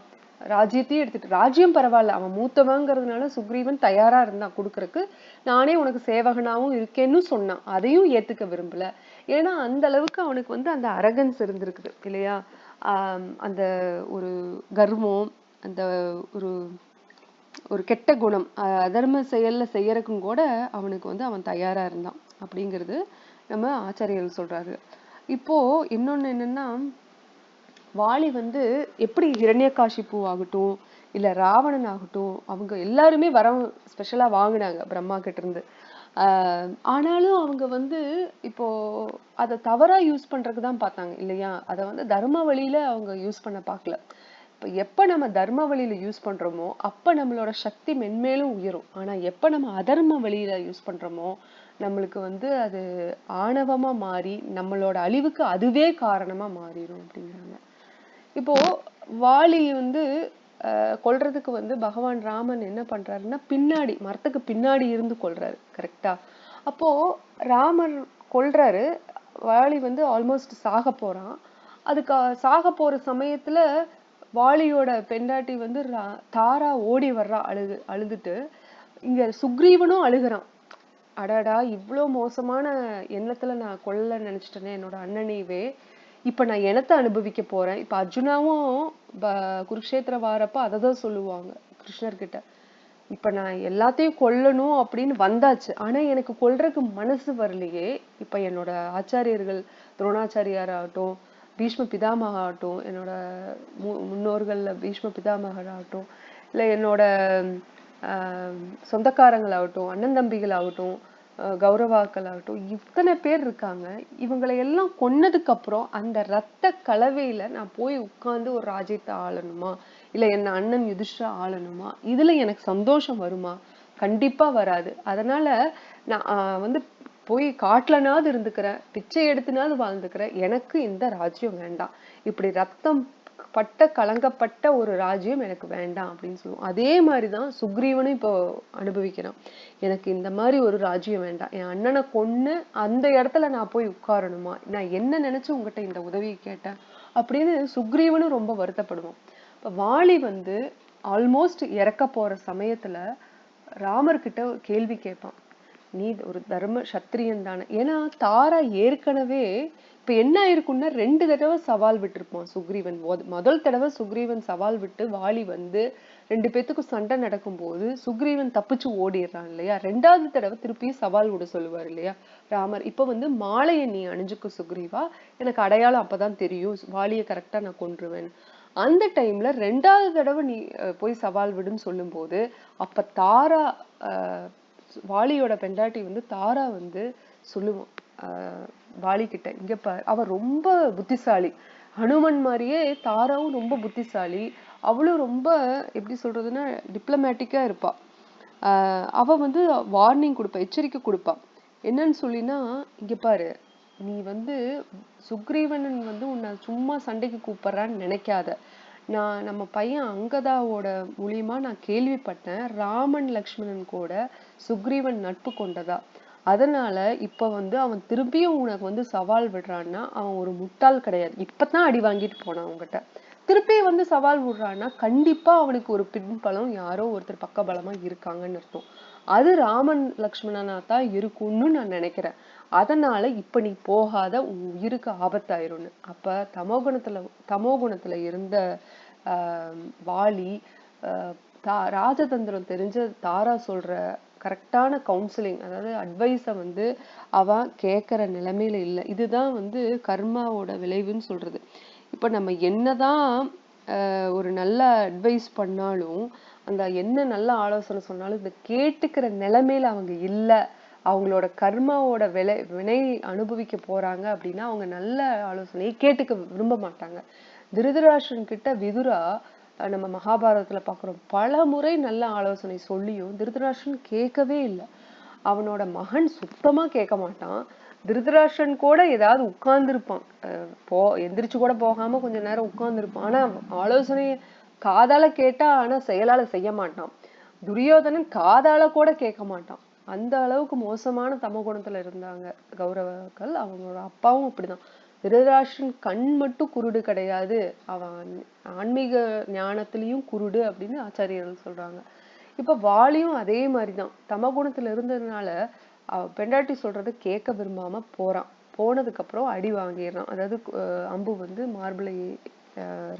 ராஜ்யத்தையும் எடுத்துட்டு. ராஜ்யம் பரவாயில்ல, அவன் மூத்தவங்கிறதுனால சுக்ரீவன் தயாரா இருந்தான் கொடுக்கறதுக்கு, நானே உனக்கு சேவகனாவும் இருக்கேன்னு சொன்னான், அதையும் ஏத்துக்க விரும்பல. ஏன்னா அந்த அளவுக்கு அவனுக்கு வந்து அந்த அரகன்ஸ் இருந்திருக்குது இல்லையா. அந்த ஒரு கர்வம், அந்த ஒரு ஒரு கெட்ட குணம், அதர்ம செயல்ல செய்யறதுக்கும் கூட அவனுக்கு வந்து அவன் தயாரா இருந்தான் அப்படிங்கிறது நம்ம ஆச்சாரியர்கள் சொல்றாரு. இப்போ இன்னொன்னு என்னன்னா, வாலி வந்து எப்படி ஹிரண்யகாசிப்பு ஆகட்டும் இல்ல ராவணன் ஆகட்டும், அவங்க எல்லாருமே வரம் ஸ்பெஷலா வாங்கினாங்க பிரம்மா கிட்ட இருந்து. ஆனாலும் அவங்க வந்து இப்போ அதை தவறா யூஸ் பண்றதுக்குதான் பார்த்தாங்க இல்லையா. அதை வந்து தர்ம வழியில அவங்க யூஸ் பண்ண பார்க்கல. இப்ப எப்ப நம்ம தர்ம வழியில யூஸ் பண்றோமோ அப்ப நம்மளோட சக்தி மென்மேலும் உயரும். ஆனா எப்ப நம்ம அதர்ம வழியில யூஸ் பண்றோமோ நம்மளுக்கு வந்து அது ஆணவமா மாறி நம்மளோட அழிவுக்கு அதுவே காரணமா மாறிடும் அப்படிங்கிறாங்க. இப்போ வாலி வந்து கொல்றதுக்கு வந்து பகவான் ராமன் என்ன பண்றாருன்னா, பின்னாடி மரத்துக்கு பின்னாடி இருந்து கொல்றாரு, கரெக்டா. அப்போ ராமர் கொல்றாரு, வாலி வந்து ஆல்மோஸ்ட் சாக போறான். அதுக்கு சாக போற சமயத்துல வாலியோட பெண்டாட்டி வந்து தாரா ஓடி வர்றா அழுதுட்டு. இங்க சுக்ரீவனும் அழுகுறான், அடாடா இவ்வளவு மோசமான எண்ணத்துல நான் கொல்ல நினைச்சிட்டேனே என்னோட அண்ணனையவே, இப்ப நான் எனத்தை அனுபவிக்க போறேன். இப்ப அர்ஜுனாவும் குருக்ஷேத்திர வாரப்ப அததான் சொல்லுவாங்க கிருஷ்ணர்கிட்ட, இப்ப நான் எல்லாத்தையும் கொல்லணும் அப்படின்னு வந்தாச்சு, ஆனா எனக்கு கொல்றதுக்கு மனசு வரலையே. இப்ப என்னோட ஆச்சாரியர்கள், துரோணாச்சாரியார் ஆகட்டும், பீஷ்ம பிதாமக ஆகட்டும், என்னோட முன்னோர்கள்ல பீஷ்ம பிதாமகர் ஆகட்டும், இல்ல என்னோட சொந்தக்காரங்களாகட்டும், அண்ணன் தம்பிகள் ஆகட்டும், கௌரவாக்கள் ஆகட்டும், இத்தனை பேர் இருக்காங்க. இவங்களை எல்லாம் கொன்னதுக்கு அப்புறம் அந்த ரத்த கலவையில நான் போய் உட்கார்ந்து ஒரு ராஜ்யத்தை ஆளணுமா, இல்ல என்ன அண்ணன் யுதிஷ்டா ஆளணுமா, இதுல எனக்கு சந்தோஷம் வருமா? கண்டிப்பா வராது. அதனால நான் வந்து போய் காட்டுலனாவது இருந்துக்கிறேன், பிச்சை எடுத்துனாவது வாழ்ந்துக்கிறேன், எனக்கு இந்த ராஜ்யம் வேண்டாம். இப்படி ரத்தம் கலங்கப்பட்ட ஒரு ராஜ்யம் எனக்கு வேண்டாம் அப்படின்னு சொல்லுவோம். அதே மாதிரிதான் சுக்ரீவனும் இப்போ அனுபவிக்கிறான். எனக்கு இந்த மாதிரி ஒரு ராஜ்யம் வேண்டாம், என் அண்ணனை கொன்னு அந்த இடத்துல நான் போய் உட்காரணுமா, நான் என்ன நினைச்சு உங்ககிட்ட இந்த உதவியை கேட்டேன் அப்படின்னு சுக்ரீவனும் ரொம்ப வருத்தப்படுவான். இப்ப வாலி ஆல்மோஸ்ட் இறக்க போற சமயத்துல ராமர்கிட்ட கேள்வி கேட்பான். நீ ஒரு தர்ம சத்திரியன் தானே? ஏன்னா தாரா ஏற்கனவே இப்ப என்ன ஆயிருக்கும்னா 2 தடவை சவால் விட்டுருப்பான் சுக்ரீவன். முதல் தடவை சுக்ரீவன் சவால் விட்டு வாலி 2 பேத்துக்கும் சண்டை நடக்கும் போது சுக்ரீவன் தப்பிச்சு ஓடிடுறான் இல்லையா? 2வது தடவை திருப்பி சவால் விட சொல்லுவார் இல்லையா ராமர். இப்ப மாலையை நீ அணிஞ்சுக்க சுக்ரீவா, எனக்கு அடையாளம் அப்பதான் தெரியும், வாலியை கரெக்டா நான் கொன்றுவேன். அந்த டைம்ல 2வது தடவை நீ போய் சவால் விடுன்னு சொல்லும் போது அப்ப தாரா வாலியோட பெண்டாட்டி தாரா சொல்லுவான் வாலி கிட்ட, இங்க பாரு, அவ ரொம்ப புத்திசாலி, ஹனுமன் மாதிரியே தாராவும் ரொம்ப புத்திசாலி, அவளும் ரொம்ப எப்படி சொல்றதுன்னா டிப்ளமேட்டிக்கா இருப்பா. அவ வார்னிங் கொடுப்பா, எச்சரிக்கை கொடுப்பா. என்னன்னு சொல்லினா, இங்க பாரு, நீ சுக்ரீவன் உன்னை சும்மா சண்டைக்கு கூப்பிடுறான்னு நினைக்காத. நம்ம பையன் அங்கதாவோட மூலியமா நான் கேள்விப்பட்டேன், ராமன் லக்ஷ்மணன் கூட சுக்ரீவன் நட்பு கொண்டதா. அதனால இப்ப அவன் திருப்பியும் உனக்கு சவால் விடுறான்னா அவன் ஒரு முட்டாள் கிடையாது. இப்பதான் அடி வாங்கிட்டு போனான் அவங்ககிட்ட, திருப்பி சவால் விடுறான்னா கண்டிப்பா அவனுக்கு ஒரு பின்பலம், யாரோ ஒருத்தர் பக்கபலமா இருக்காங்கன்னு அர்த்தம். அது ராமன் லக்ஷ்மணனா தான் இருக்கும்னு நான் நினைக்கிறேன். அதனால இப்ப நீ போகாத, உன் உயிருக்கு ஆபத்தாயிரும்னு. அப்ப தமோகுணத்துல இருந்த வாலி ராஜதந்திரம் தெரிஞ்ச தாரா சொல்ற கரெக்டான கவுன்சிலிங், அதாவது அட்வைஸ அவன் கேட்கிற நிலைமையில இல்லை. இதுதான் கர்மாவோட விளைவுன்னு சொல்றது. இப்ப நம்ம என்னதான் ஒரு நல்ல அட்வைஸ் பண்ணாலும், அந்த என்ன நல்ல ஆலோசனை சொன்னாலும் இதை கேட்டுக்கிற நிலைமையில அவங்க இல்ல, அவங்களோட கர்மாவோட வினை அனுபவிக்க போறாங்க அப்படின்னா அவங்க நல்ல ஆலோசனையை கேட்டுக்க விரும்ப மாட்டாங்க. திருதராஷ்டிரன் கிட்ட விதுரா நம்ம மகாபாரதத்துல பாக்குறோம், பல முறை நல்ல ஆலோசனை சொல்லியும் திருதராஷ்டிரன் கேட்கவே இல்லை. அவனோட மகன் சுத்தமா கேட்க மாட்டான். திருதராஷ்டிரன் கூட ஏதாவது உட்கார்ந்து இருப்பான், எந்திரிச்சு கூட போகாம கொஞ்ச நேரம் உட்கார்ந்து இருப்பான். ஆனா ஆலோசனைய காதால கேட்டா, ஆனா செயலால செய்ய மாட்டான். துரியோதனன் காதால கூட கேட்க மாட்டான். அந்த அளவுக்கு மோசமான தமோகுணத்துல இருந்தாங்க கௌரவர்கள். அவங்களோட அப்பாவும் அப்படிதான். திருதராஷ்டிரன் கண் மட்டும் குருடு கிடையாது, அவன் ஆன்மீக ஞானத்திலையும் குருடு அப்படின்னு ஆச்சாரியர்கள் சொல்றாங்க. இப்ப வாலியும் அதே மாதிரிதான் தமகுணத்துல இருந்ததுனால பெண்டாட்டி சொல்றதை கேட்க விரும்பாம போறான். போனதுக்கு அப்புறம் அடி வாங்கிடுறான். அதாவது அம்பு மார்பிளை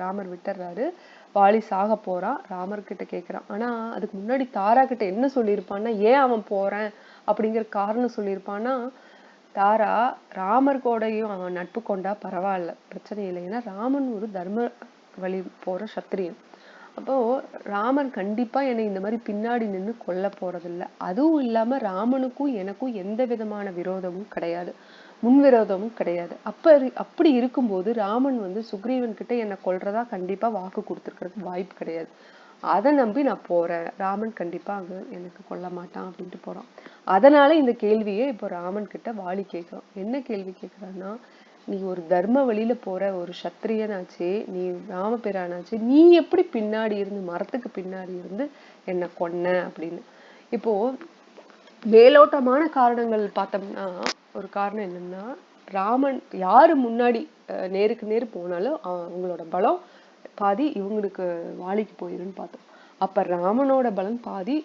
ராமர் விட்டுறாரு. வாலி சாக போறான். ராமர் கிட்ட கேட்கிறான். ஆனா அதுக்கு முன்னாடி தாரா கிட்ட என்ன சொல்லியிருப்பான்னா, ஏன் அவன் போறேன் அப்படிங்கிற காரணம் சொல்லியிருப்பான்னா, தாரா ராமர் கூடயும் அவன் நட்பு கொண்டா பரவாயில்ல, பிரச்சனை இல்லை, ஏன்னா ராமன் ஒரு தர்ம வழி போற சத்திரியன். அப்போ ராமன் கண்டிப்பா என்னை இந்த மாதிரி பின்னாடி நின்று கொல்ல போறதில்லை. அதுவும் இல்லாம ராமனுக்கும் எனக்கும் எந்த விதமான விரோதமும் கிடையாது, முன்விரோதமும் கிடையாது. அப்படி இருக்கும்போது ராமன் சுக்ரீவன் கிட்ட என்னை கொல்றதா கண்டிப்பா வாக்கு கொடுத்துருக்கிறதுக்கு வாய்ப்பு கிடையாது. அதை நம்பி நான் போறேன், ராமன் கண்டிப்பா அங்க எனக்கு கொல்ல மாட்டான் அப்படின்ட்டு போறான். அதனால இந்த கேள்வியே இப்போ ராமன் கிட்ட வாலி கேட்கிறான். என்ன கேள்வி கேட்கிறான்னா, நீ ஒரு தர்ம வழியில போற ஒரு சத்திரியனாச்சு, நீ ராமபிரானாச்சு, நீ எப்படி பின்னாடி இருந்து, மரத்துக்கு பின்னாடி இருந்து என்ன கொன்ன அப்படின்னு. இப்போ மேலோட்டமான காரணங்கள் பார்த்தோம்னா, ஒரு காரணம் என்னன்னா, ராமன் யாரு முன்னாடி நேருக்கு நேர் போனாலும் அவங்களோட பலம் பாதி இவங்களுக்கு வாலிக்கு போயிருன்னு பார்த்தோம். அப்ப ராமனோட பலம் பாதி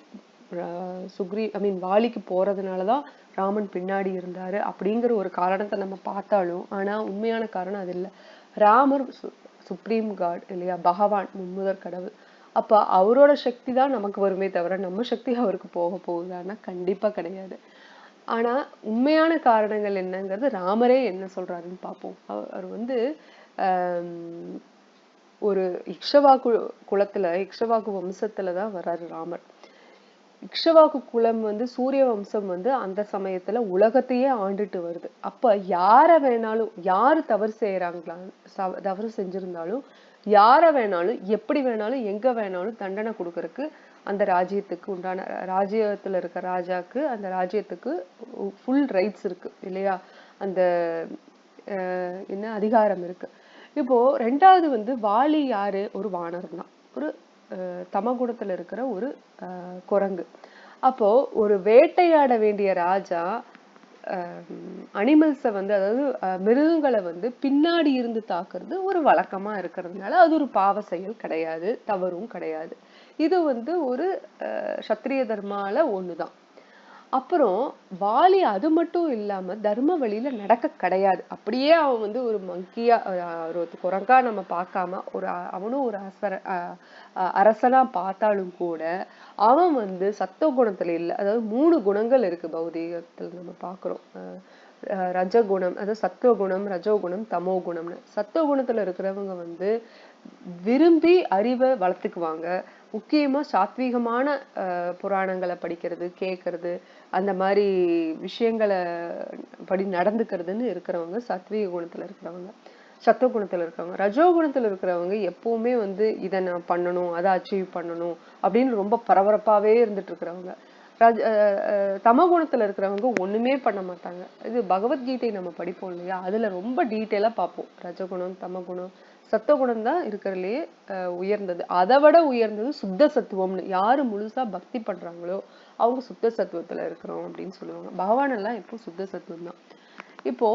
வாலிக்கு போறதுனாலதான் ராமன் பின்னாடி இருந்தாரு அப்படிங்கிற ஒரு காரணத்தை நம்ம பார்த்தாலும், ஆனா உண்மையான காரணம் அது இல்லை. ராமர் சுப்ரீம் காட் இல்லையா, பகவான், மும்முதற் கடவுள். அப்ப அவரோட சக்தி தான் நமக்கு வருமே தவிர நம்ம சக்தி அவருக்கு போக போகுதான்னா கண்டிப்பா கிடையாது. ஆனா உண்மையான காரணங்கள் என்னங்கிறது ராமரே என்ன சொல்றாருன்னு பார்ப்போம். அவர் ஒரு இக்ஷவாக்கு குலத்துல, இக்ஷவாக்கு வம்சத்துலதான் வர்றாரு ராமர். இக்ஷவாக்கு குலம் சூரிய வம்சம் அந்த சமயத்துல உலகத்தையே ஆண்டுட்டு வருது. அப்ப யார வேணாலும், யாரு தவறு செய்யறாங்களா, தவறு செஞ்சிருந்தாலும் யார வேணாலும் எப்படி வேணாலும் எங்க வேணாலும் தண்டனை கொடுக்கறதுக்கு அந்த ராஜ்யத்துக்கு உண்டான, ராஜ்யத்துல இருக்க ராஜாக்கு அந்த ராஜ்யத்துக்கு ஃபுல் ரைட்ஸ் இருக்கு இல்லையா, அந்த என்ன அதிகாரம் இருக்கு. இப்போ ரெண்டாவது வந்து வாலி யாரு? ஒரு வானரம் தான். ஒரு தமகுணத்துல இருக்கிற ஒரு குரங்கு. அப்போ ஒரு வேட்டையாட வேண்டிய ராஜா அனிமல்ஸை வந்து, அதாவது மிருகங்களை வந்து பின்னாடி இருந்து தாக்குறது ஒரு வழக்கமா இருக்கிறதுனால அது ஒரு பாவ செயல் கிடையாது, தவறும் கிடையாது. இது வந்து ஒரு சத்திரிய தர்மால ஒண்ணுதான். அப்புறம் வாலி அது மட்டும் இல்லாம தர்ம வழியில நடக்க கிடையாது. அப்படியே அவன் வந்து ஒரு மங்கியா, ஒரு குரங்கா நம்ம பார்க்காம அவனும் ஒரு அரசனா பார்த்தாலும் கூட அவன் வந்து சத்துவ குணத்துல இல்ல. அதாவது 3 குணங்கள் இருக்கு பௌதீகத்துல நம்ம பார்க்கிறோம். ரஜகுணம், அதாவது சத்துவ குணம், ரஜோகுணம், தமோ குணம்னு. சத்துவ குணத்துல இருக்கிறவங்க வந்து விரும்பி அறிவை வளர்த்துக்குவாங்க. முக்கியமா சாத்வீகமான புராணங்களை படிக்கிறது, கேட்கறது, அந்த மாதிரி விஷயங்களை படி நடந்துக்கிறதுன்னு இருக்கிறவங்க சத்வீக குணத்துல இருக்கிறவங்க. சத்துவ குணத்துல இருக்கிறவங்க. ரஜோ குணத்துல இருக்கிறவங்க எப்பவுமே வந்து இதை நான் பண்ணணும், அதை அச்சீவ் பண்ணணும் அப்படின்னு ரொம்ப பரபரப்பாவே இருந்துட்டு இருக்கிறவங்க. தமகுணத்துல இருக்கிறவங்க ஒண்ணுமே பண்ண மாட்டாங்க. இது பகவத்கீதை நம்ம படிப்போம் இல்லையா, அதுல ரொம்ப டீட்டெயிலா பார்ப்போம். ரஜகுணம், தமகுணம், சத்துவகுணம் தான் இருக்கிறதுலயே உயர்ந்தது. அதை விட உயர்ந்தது சுத்த சத்துவம்னு. யாரு முழுசா பக்தி பண்றாங்களோ அவங்க சுத்த சத்துவத்துல இருக்கிறோம் அப்படின்னு சொல்லுவாங்க. பகவான் எல்லாம் எப்போ சுத்த சத்துவம் தான். இப்போ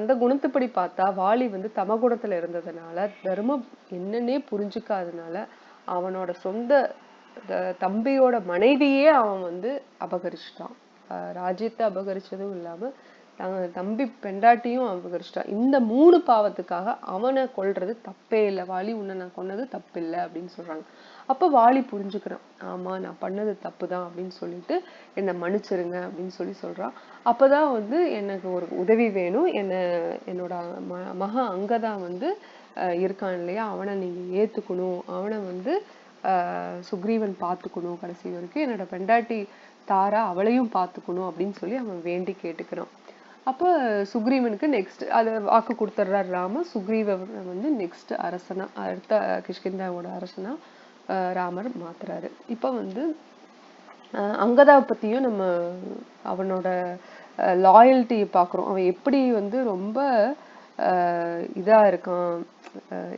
அந்த குணத்துப்படி பார்த்தா வாலி வந்து தமகுணத்துல இருந்ததுனால தர்மம் என்னன்னே புரிஞ்சுக்காதனால அவனோட சொந்த தம்பியோட மனைவியே அவன் வந்து அபகரிச்சிட்டான். ராஜ்யத்தை அபகரிச்சதும் இல்லாம தம்பி பெண்டாட்டியும் அபகரிச்சிட்டான். இந்த 3 பாவத்துக்காக அவனை கொல்றது தப்பே இல்லை. வாலி, உன்னை நான் கொன்னது தப்பு இல்லை அப்படின்னு சொல்றாங்க. அப்ப வாலி புரிஞ்சுக்கிறான், ஆமா நான் பண்ணது தப்புதான் அப்படின்னு சொல்லிட்டு என்னை மன்னிச்சிருங்க அப்படின்னு சொல்றான். அப்பதான் வந்து எனக்கு ஒரு உதவி வேணும், என்னோட மகா அங்கதா வந்து இருக்கான் இல்லையா, அவனை நீங்க ஏத்துக்கணும், அவனை வந்து சுக்ரீவன் பார்த்துக்கணும், கடைசி வரைக்கும் என்னோட பெண்டாட்டி தாரா அவளையும் பார்த்துக்கணும் அப்படின்னு சொல்லி அவன் வேண்டி கேட்டுக்கிறான். அப்ப சுக்ரீவனுக்கு நெக்ஸ்ட் அதை வாக்கு கொடுத்துட்றாரு ராம. சுக்ரீவன் வந்து நெக்ஸ்ட் அரசனா, அடுத்த கிஷ்கிந்தாவோட அரசனா ராமர் மாத்துறாரு. இப்ப வந்து அங்கதா பத்தியும் நம்ம அவனோட லாயல்ட்டி பாக்குறோம். அவன் எப்படி வந்து ரொம்ப இதா இருக்கான்,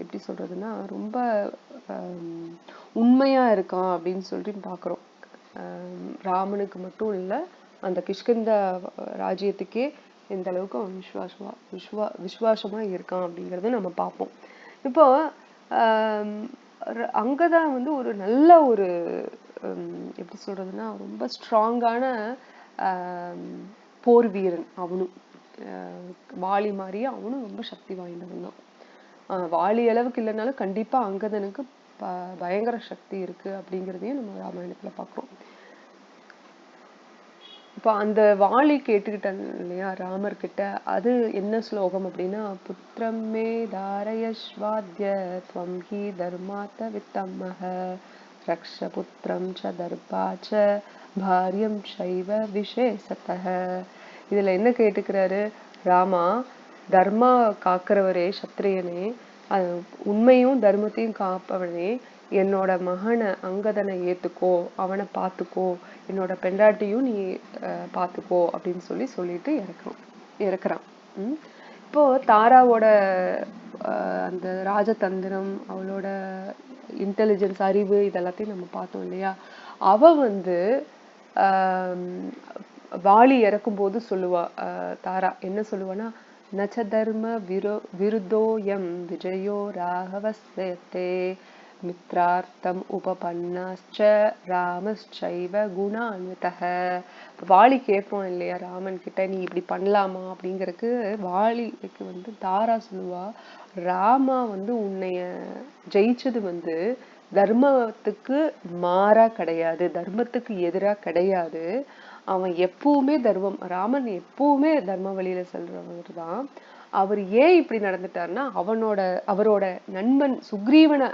எப்படி சொல்றதுன்னா ரொம்ப உண்மையா இருக்கான் அப்படின்னு சொல்லிட்டு பாக்குறோம். ராமனுக்கு மட்டும் இல்ல, அந்த கிஷ்கிந்தா ராஜ்யத்துக்கே எந்த அளவுக்கு அவன் விசுவாசமா இருக்கான் அப்படிங்கறத நம்ம பார்ப்போம். இப்போ அங்கதான் வந்து ஒரு நல்ல ஒரு எப்படி சொல்றதுன்னா ரொம்ப ஸ்ட்ராங்கான போர் வீரன். அவனும் வாலி மாதிரியே அவனும் ரொம்ப சக்தி வாய்ந்தவன் தான். வாலி அளவுக்கு இல்லைனாலும் கண்டிப்பா அங்கதனுக்கு பயங்கர சக்தி இருக்கு அப்படிங்கிறதையும் நம்ம ராமாயணத்துல பார்க்கிறோம். இப்ப அந்த வாலி கேட்டுக்கிட்டான் இல்லையா ராமர் கிட்ட, அது என்ன ஸ்லோகம் அப்படின்னா, புத்திரம் மே தாரயஸ்வாத்ய த்வம் ஹி தர்மாத்த வித்தம்மஹ ரக்ஷ புத்திரம் ச தர்பாச்ச பாரியம் சைவ விசேஷதஹ. இதுல என்ன கேட்டுக்கிறாரு ராமா, தர்மா காக்கிறவரே, சத்திரியனே, உண்மையும் தர்மத்தையும் காப்பவனே, என்னோட மகனை அங்கதனை ஏத்துக்கோ, அவனை பார்த்துக்கோ, என்னோட பெண்டாட்டியும் நீ பார்த்துக்கோ அப்படின்னு சொல்லிட்டு இறக்குறான். இப்போ தாராவோட அந்த ராஜதந்திரம், அவளோட இன்டெலிஜென்ஸ், அறிவு, இதெல்லாத்தையும் நம்ம பார்த்தோம் இல்லையா. அவ வந்து வாலி இறக்கும் போது சொல்லுவா, தாரா என்ன சொல்லுவானா, நச்ச தர்ம விருதோயம் விஜயோ ராகவஸ்தே மித்ரார்த்தம் உபபன்னாச்ச ராமஸ்சைவ குணான்விதஹ. வாலி கேட்போம் இல்லையா ராமன் கிட்ட, நீ இப்படி பண்ணலாமா அப்படிங்கறதுக்கு வாலிக்கு வந்து தாரா சொல்லுவா, ராமா வந்து உன்னைய ஜெயிச்சது வந்து தர்மத்துக்கு மாறா கிடையாது, தர்மத்துக்கு எதிரா கிடையாது. அவன் எப்பவுமே ராமன் எப்பவுமே தர்ம வழியில செல்றவர் தான். அவர் ஏன் இப்படி நடந்துட்டாருன்னா, அவரோட நண்பன் சுக்ரீவனை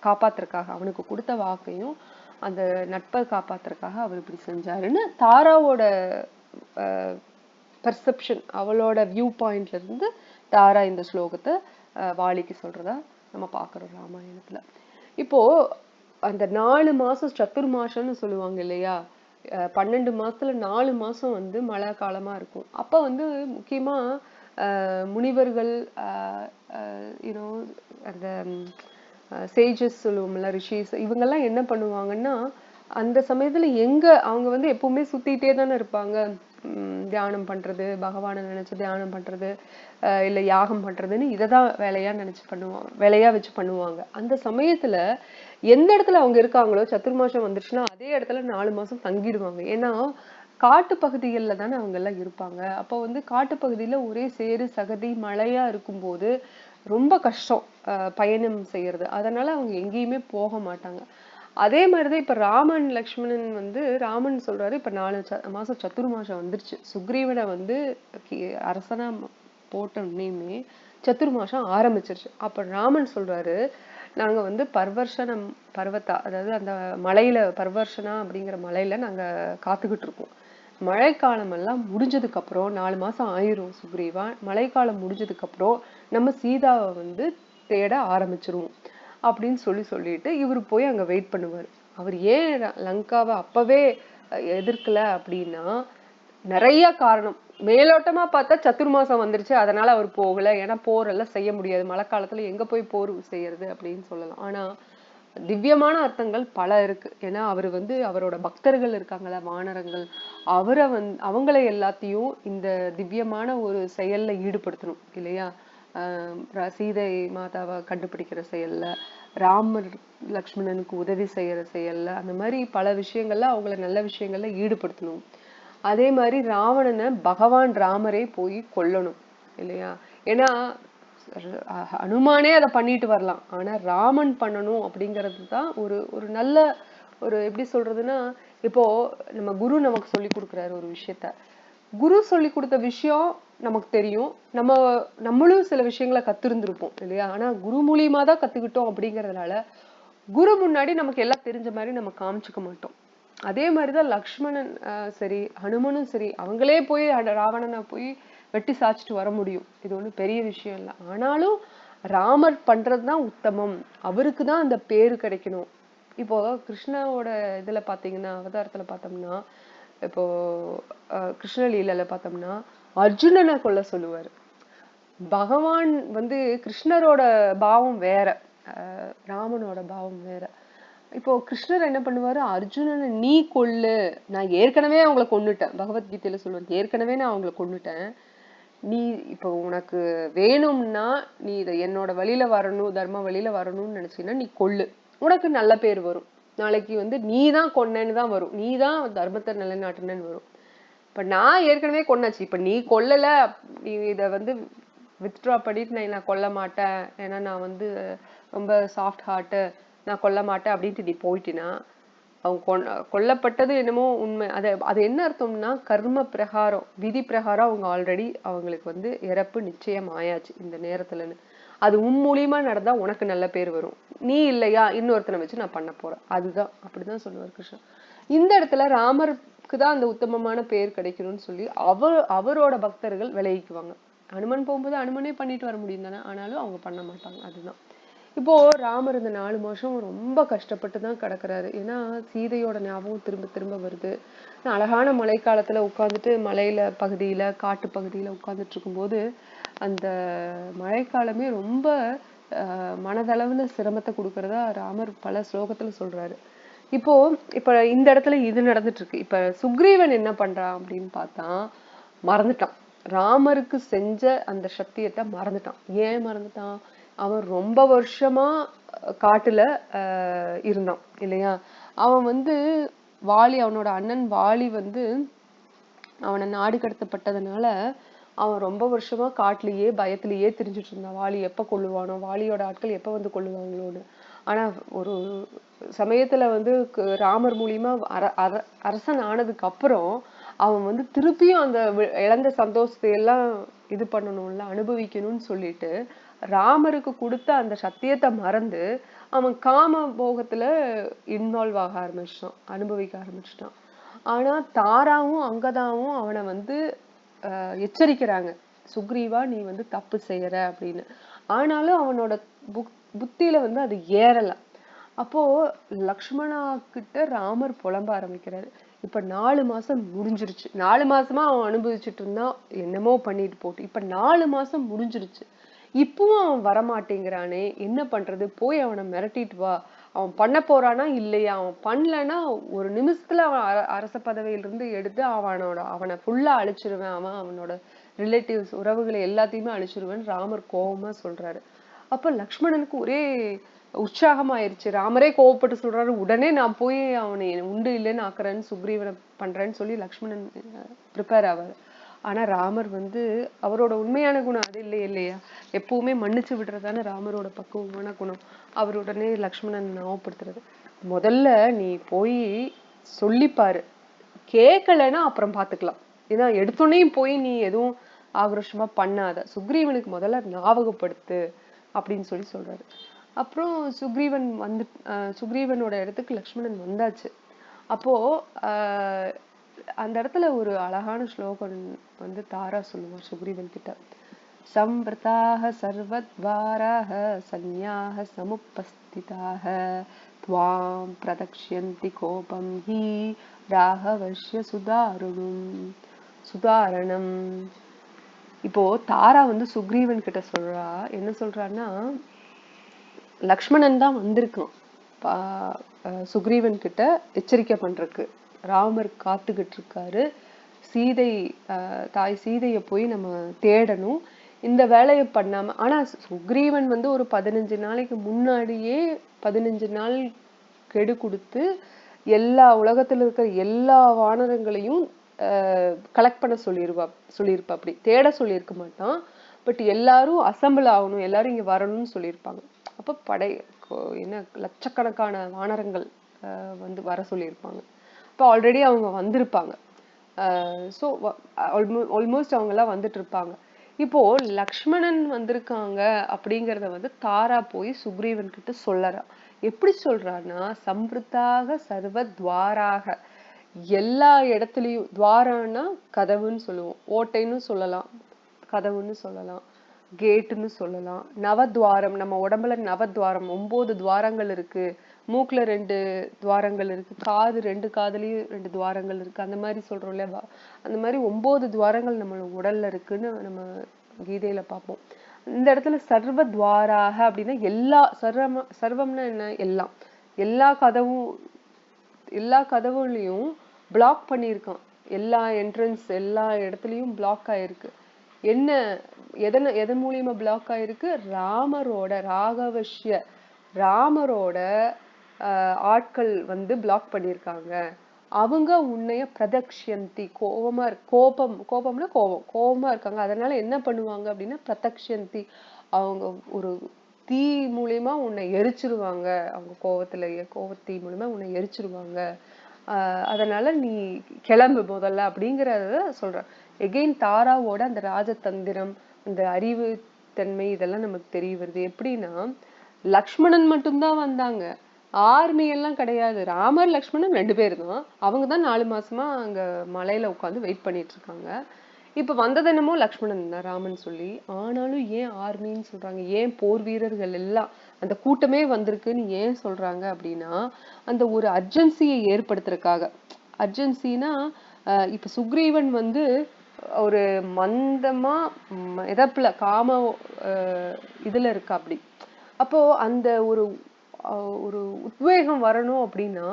காப்பாத்துறதுக்காக, அவனுக்கு கொடுத்த வாக்கையும் அந்த நட்பை காப்பாத்துறதுக்காக அவர் இப்படி செஞ்சாருன்னு தாராவோட பெர்செப்ஷன், அவளோட வியூ பாயிண்ட்ல இருந்து தாரா இந்த ஸ்லோகத்தை வாலிக்கு சொல்றதா நம்ம பாக்குறோம் ராமாயணத்துல. இப்போ அந்த 4 மாசம் சத்துர்மாசம்னு சொல்லுவாங்க இல்லையா, 12 மாசத்துல 4 மாசம் வந்து மழை காலமா இருக்கும். அப்ப வந்து முக்கியமா முனிவர்கள் யூனோ அந்த சேஜஸ் சொல்லுவோம்ல, ரிஷிஸ், இவங்கெல்லாம் என்ன பண்ணுவாங்கன்னா அந்த சமயத்துல அவங்க வந்து எப்பவுமே சுத்திட்டே தானே இருப்பாங்க. தியானம் பண்றது, பகவானை நினைச்சு தியானம் பண்றது, இல்ல யாகம் பண்றதுன்னு இததான் வேலையா வச்சு பண்ணுவாங்க. அந்த சமயத்துல எந்த இடத்துல அவங்க இருக்காங்களோ, சத்துர்மாசம் வந்துருச்சுன்னா அதே இடத்துல 4 மாசம் தங்கிடுவாங்க. ஏன்னா காட்டு பகுதிகளில் தானே அவங்க எல்லாம் இருப்பாங்க. அப்போ வந்து காட்டு பகுதியில ஒரே சேறு சகதி மழையா இருக்கும்போது ரொம்ப கஷ்டம் பயணம் செய்யறது. அதனால அவங்க எங்கேயுமே போக மாட்டாங்க. அதே மாதிரிதான் இப்ப ராமன் லக்ஷ்மணன் வந்து ராமன் சொல்றாரு, இப்ப 4 மாசம் சத்துர்மாசம் வந்துருச்சு. சுக்ரீவனை வந்து அரசனா போட்ட உடனேயுமே சத்துர்மாசம் ஆரம்பிச்சிருச்சு. அப்ப ராமன் சொல்றாரு, நாங்க வந்து பர்வர்ஷனம் பர்வத்தா, அதாவது அந்த மலையில பர்வர்ஷனா அப்படிங்கிற மலையில நாங்க காத்துக்கிட்டு இருக்கோம். மழைக்காலம் எல்லாம் முடிஞ்சதுக்கு அப்புறம் 4 மாசம் ஆயிரும் சுக்ரீவா. மழைக்காலம் முடிஞ்சதுக்கு அப்புறம் நம்ம சீதாவை வந்து தேட ஆரம்பிச்சிருவோம் அப்படின்னு சொல்லிட்டு இவரு போய் அங்க வெயிட் பண்ணுவாரு. அவர் ஏன் லங்காவை அப்பவே எதிர்க்கல அப்படின்னா நிறைய காரணம். மேலோட்டமா பார்த்தா சத்துர்மாசம் வந்துருச்சு அதனால அவர் போகல. ஏன்னா போர் எல்லாம் செய்ய முடியாது, மழை காலத்துல எங்க போய் போர் செய்யறது அப்படின்னு சொல்லலாம். ஆனா திவ்யமான அர்த்தங்கள் பல இருக்கு. ஏன்னா அவரு வந்து அவரோட பக்தர்கள் இருக்காங்களா, வானரங்கள், அவங்களை எல்லாத்தையும் இந்த திவ்யமான ஒரு செயல்ல ஈடுபடுத்தணும் இல்லையா. சீதை மாதாவை கண்டுபிடிக்கிற செயல்ல, ராமர் லக்ஷ்மணனுக்கு உதவி செய்யற செயல்ல, அந்த மாதிரி பல விஷயங்கள்ல அவங்கள நல்ல விஷயங்கள்ல ஈடுபடுத்தணும். அதே மாதிரி ராவணனை பகவான் ராமரே போய் கொல்லணும் இல்லையா. ஏன்னா ஹனுமானே அதை பண்ணிட்டு வரலாம், ஆனா ராமன் பண்ணணும் அப்படிங்கிறதுதான் ஒரு ஒரு நல்ல ஒரு எப்படி சொல்றதுன்னா, இப்போ நம்ம குரு நமக்கு சொல்லி கொடுக்குறாரு ஒரு விஷயத்த, குரு சொல்லி கொடுத்த விஷயம் நமக்கு தெரியும், நம்மளும் சில விஷயங்களை கத்திருந்திருப்போம் இல்லையா. ஆனா குரு மூலியமா தான் கத்துக்கிட்டோம் அப்படிங்கறதுனால குரு முன்னாடி நமக்கு எல்லாம் தெரிஞ்ச மாதிரி நம்ம காமிச்சுக்க மாட்டோம். அதே மாதிரிதான் லக்ஷ்மணன் சரி ஹனுமனும் சரி, அவங்களே போய் ராவணனை போய் வெட்டி சாய்ச்சிட்டு வர முடியும், இது ஒண்ணும் பெரிய விஷயம் இல்லை. ஆனாலும் ராமர் பண்றதுதான் உத்தமம், அவருக்குதான் அந்த பேரு கிடைக்கணும். இப்போ கிருஷ்ணாவோட இதுல பாத்தீங்கன்னா, அவதாரத்துல பார்த்தோம்னா, இப்போ கிருஷ்ணலீலையில பார்த்தோம்னா அர்ஜுனனை கொல்ல சொல்லுவாரு. பகவான் வந்து கிருஷ்ணரோட பாவம் வேற, ராமனோட பாவம் வேற. இப்போ கிருஷ்ணர் என்ன பண்ணுவாரு, அர்ஜுனனை நீ கொல்லு, நான் ஏற்கனவே அவங்களை கொன்னுட்டேன், பகவத்கீதையில சொல்லுவாரு, ஏற்கனவே நான் அவங்களை கொன்னுட்டேன், நீ இப்போ உனக்கு வேணும்னா நீ இதை என்னோட வழியில வரணும், தர்ம வழியில வரணும்னு நினைச்சீங்கன்னா நீ கொல்லு, உனக்கு நல்ல பேர் வரும், நாளைக்கு வந்து நீதான் கொன்னேன்னு தான் வரும், நீதான் தர்மத்தை நிலைநாட்டுனேன்னு வரும். இப்ப நான் ஏற்கனவே கொன்னாச்சு, இப்ப நீ கொல்லல, நீ இத வந்து வித்ட்ரா பண்ணிட்டு நான் கொல்ல மாட்டேன், ஏன்னா நான் வந்து ரொம்ப சாஃப்ட் ஹார்ட், நான் கொல்ல மாட்டேன் அப்படின்ட்டு நீ போயிட்டினா, அவங்க கொல்லப்பட்டது என்னமோ உண்மை. அது என்ன அர்த்தம்னா, கர்ம பிரகாரம் விதி பிரகாரம் அவங்க ஆல்ரெடி அவங்களுக்கு வந்து இறப்பு நிச்சயம் ஆயாச்சு இந்த நேரத்துலன்னு. அது உன் மூலியமா நடந்தா உனக்கு நல்ல பேர் வரும், நீ இல்லையா இன்னொருத்தனை வச்சு நான் பண்ண போறேன், அதுதான் அப்படிதான் சொல்லுவார் கிருஷ்ணன். இந்த இடத்துல ராமருக்கு தான் அந்த உத்தமமான பேர் கிடைக்கணும்னு சொல்லி அவரோட பக்தர்கள் விலகிக்குவாங்க. அனுமன் போகும்போது அனுமனே பண்ணிட்டு வர முடியும் தானே, ஆனாலும் அவங்க பண்ண மாட்டாங்க. அதுதான் இப்போ ராமர் இந்த 4 மாசம் ரொம்ப கஷ்டப்பட்டுதான் கிடக்குறாரு. ஏன்னா சீதையோட ஞாபகம் திரும்ப திரும்ப வருது. அழகான மழைக்காலத்துல உட்கார்ந்துட்டு மலையில பகுதியில காட்டு பகுதியில உட்கார்ந்துட்டு இருக்கும்போது அந்த மழைக்காலமே ரொம்ப மனதளவுல சிரமத்தை கொடுக்கறதா ராமர் பல ஸ்லோகத்துல சொல்றாரு. இப்ப இந்த இடத்துல இது நடந்துட்டு இருக்கு. இப்ப சுக்ரீவன் என்ன பண்றான் அப்படின்னு பார்த்தா மறந்துட்டான், ராமருக்கு செஞ்ச அந்த சத்தியத்தை மறந்துட்டான். ஏன் மறந்துட்டான், அவன் ரொம்ப வருஷமா காட்டுல இருந்தான் இல்லையா. அவன் வந்து அவனோட அண்ணன் வாலி வந்து அவனை நாடு கடத்தப்பட்டதுனால அவன் ரொம்ப வருஷமா காட்டுலயே பயத்திலேயே திரிஞ்சிட்டு இருந்தான், வாலி எப்ப கொல்லுவானோ, வாலியோட ஆட்கள் எப்ப வந்து கொல்லுவாங்களோன்னு. ஆனா ஒரு சமயத்துல வந்து ராமர் மூலியமா அரசன் ஆனதுக்கு அப்புறம் அவன் வந்து திருப்பியும் அந்த இழந்த சந்தோஷத்தை எல்லாம் இது பண்ணணும்ல, அனுபவிக்கணும்னு சொல்லிட்டு ராமருக்கு கொடுத்த அந்த சத்தியத்தை மறந்து அவன் காம போகத்துல இன்வால்வ் ஆக ஆரம்பிச்சிட்டான், அனுபவிக்க ஆரம்பிச்சிட்டான். ஆனா தாராவும் அங்கதாவும் அவனை வந்து எச்சரிக்கிறாங்க, சுக்ரீவா நீ வந்து தப்பு செய்யற அப்படின்னு. ஆனாலும் அவனோட புத்தியில வந்து அது ஏறல. அப்போ லக்ஷ்மணா கிட்ட ராமர் புலம்ப ஆரம்பிக்கிறாரு, இப்ப 4 மாசம் முடிஞ்சிருச்சு. 4 மாசமா அவன் அனுபவிச்சுட்டு இருந்தான், என்னமோ பண்ணிட்டு போட்டு. இப்ப 4 மாசம் முடிஞ்சிருச்சு. இப்பவும் அவன் வரமாட்டேங்கிறானே, என்ன பண்றது? போய் அவனை மிரட்டிட்டு வா. அவன் பண்ண போறானா இல்லையா? அவன் பண்ணலன்னா ஒரு நிமிஷத்துல அவன் அரச பதவியிலிருந்து எடுத்து அவனை ஃபுல்லா அழிச்சிருவேன். அவனோட ரிலேட்டிவ்ஸ் உறவுகளை எல்லாத்தையுமே அழிச்சிருவேன் ராமர் கோபமா சொல்றாரு. அப்ப லக்ஷ்மணனுக்கு ஒரே உற்சாகமாயிருச்சு. ராமரே கோவப்பட்டு சொல்றாரு, உடனே நான் போய் அவனை உண்டு இல்லைன்னு ஆக்குறேன்னு சுக்ரீவனை பண்றேன்னு சொல்லி லக்ஷ்மணன் ப்ரிப்பேர் ஆவாரு. ஆனா ராமர் அவரோட உண்மையான குணம் அது இல்லையா, எப்பவுமே மன்னிச்சு விடுறதான ராமரோட பக்குவமான குணம். அவர் உடனே லக்ஷ்மணன் ஞாபகப்படுத்துறது, முதல்ல நீ போய் சொல்லிப்பாரு, கேட்கலன்னா அப்புறம் பாத்துக்கலாம். ஏன்னா எடுத்தோடனையும் போய் நீ எதுவும் ஆக்ரோஷமா பண்ணாத, சுக்ரீவனுக்கு முதல்ல ஞாபகப்படுத்து அப்படின்னு சொல்லி சொல்றாரு. அப்புறம் சுக்ரீவனோட இடத்துக்கு லக்ஷ்மணன் வந்தாச்சு. அப்போ அந்த இடத்துல ஒரு அழகான ஸ்லோகம் தாரா சொல்லுவார் சுக்ரீவன் கிட்ட. சம்பிரதாக சர்வத்வாராக சந்நியாக சமுபஸ்திதாக துவாம் பிரதக்ஷ்யந்தி கோபம் ஹி ராகவஸ்ய சுதாரணம். இப்போ தாரா சுக்ரீவன் கிட்ட சொல்றா, என்ன சொல்றான்னா, லக்ஷ்மணன் தான் வந்திருக்கான் சுக்ரீவன் கிட்ட எச்சரிக்கை பண்றதுக்கு. ராமர் காத்துக்கிட்டு இருக்காரு, தாய் சீதைய போய் நம்ம தேடணும், இந்த வேலையை பண்ணாம. ஆனா சுக்ரீவன் ஒரு 15 நாளைக்கு முன்னாடியே 15 நாள் கெடு கொடுத்து எல்லா உலகத்துல இருக்கிற எல்லா வானரங்களையும் கலெக்ட் பண்ண சொல்லியிருப்பா. அப்படி தேட சொல்லியிருக்க மாட்டான், பட் எல்லாரும் அசம்பிள் ஆகணும், எல்லாரும் இங்க வரணும்னு சொல்லியிருப்பாங்க. அப்ப என்ன லட்சக்கணக்கான வானரங்கள் வர சொல்லியிருப்பாங்க. இப்போ ஆல்ரெடி அவங்க வந்திருப்பாங்க. ஸோ ஆல்மோஸ்ட் அவங்க எல்லாம் வந்துட்டு இருப்பாங்க. இப்போ லக்ஷ்மணன் வந்திருக்காங்க அப்படிங்கறத தாரா போய் சுக்ரீவன் கிட்ட சொல்லறா. எப்படி சொல்றான்னா, சம்பிருத்தாக சர்வ துவாராக, எல்லா இடத்துலயும், துவாரம்னா கதவுன்னு சொல்லுவோம், ஓட்டைன்னு சொல்லலாம், கதவுன்னு சொல்லலாம், கேட்டுன்னு சொல்லலாம். நவத்வாரம், நம்ம உடம்புல நவத்வாரம் 9 துவாரங்கள் இருக்கு, மூக்குல 2 துவாரங்கள் இருக்கு, காது 2 காதுலயும் 2 துவாரங்கள் இருக்கு, அந்த மாதிரி சொல்றோம் இல்லையா, அந்த மாதிரி 9 துவாரங்கள் நம்ம உடல்ல இருக்குன்னு நம்ம கீதையில பார்ப்போம். இந்த இடத்துல சர்வ துவாராக அப்படின்னா எல்லா சர்வம்னா என்ன, எல்லாம், எல்லா கதவுலையும் பிளாக் பண்ணியிருக்கான். எல்லா என்ட்ரன்ஸ் எல்லா இடத்துலயும் பிளாக் ஆயிருக்கு. என்ன எதன் மூலியமா பிளாக் ஆயிருக்கு? ராமரோட ஆட்கள் பிளாக் பண்ணியிருக்காங்க. அவங்க உன்னைய பிரதக்ஷ்யந்தி, கோபம்னா கோபமா இருக்காங்க. அதனால என்ன பண்ணுவாங்க அப்படின்னா பிரதக்ஷ்யந்தி, அவங்க ஒரு தீ மூலியமா உன்னை எரிச்சிருவாங்க, அவங்க கோபத்தீ மூலியமா உன்னை எரிச்சிருவாங்க, அதனால நீ கிளம்பு முதல்ல அப்படிங்கறத சொல்ற. எகெயின் தாராவோட அந்த ராஜதந்திரம், அந்த அறிவு தன்மை, இதெல்லாம் நமக்கு தெரிய வருது. எப்படின்னா, லக்ஷ்மணன் மட்டும்தான் வந்தாங்க, ஆர்மி எல்லாம் கிடையாது. ராமர் லக்ஷ்மணன் 2 பேர் தான். அவங்க தான் 4 மாசமா அங்க மலையில உட்காந்து வெயிட் பண்ணிட்டு இருக்காங்க. இப்ப வந்தது என்னமோ லக்ஷ்மணன் தான், ராமன் சொல்லி. ஆனாலும் ஏன் ஆர்மின்னு சொல்றாங்க, ஏன் போர் வீரர்கள் எல்லாம் அந்த கூட்டமே வந்திருக்குன்னு ஏன் சொல்றாங்க அப்படின்னா, அந்த ஒரு அர்ஜென்சியை ஏற்படுத்துறதுக்காக. அர்ஜென்சினா இப்ப சுக்ரீவன் ஒரு மந்தமா மிதப்புல காம இதுல இருக்கா அப்படி. அப்போ அந்த ஒரு ஒரு உத்வேகம் வரணும் அப்படின்னா,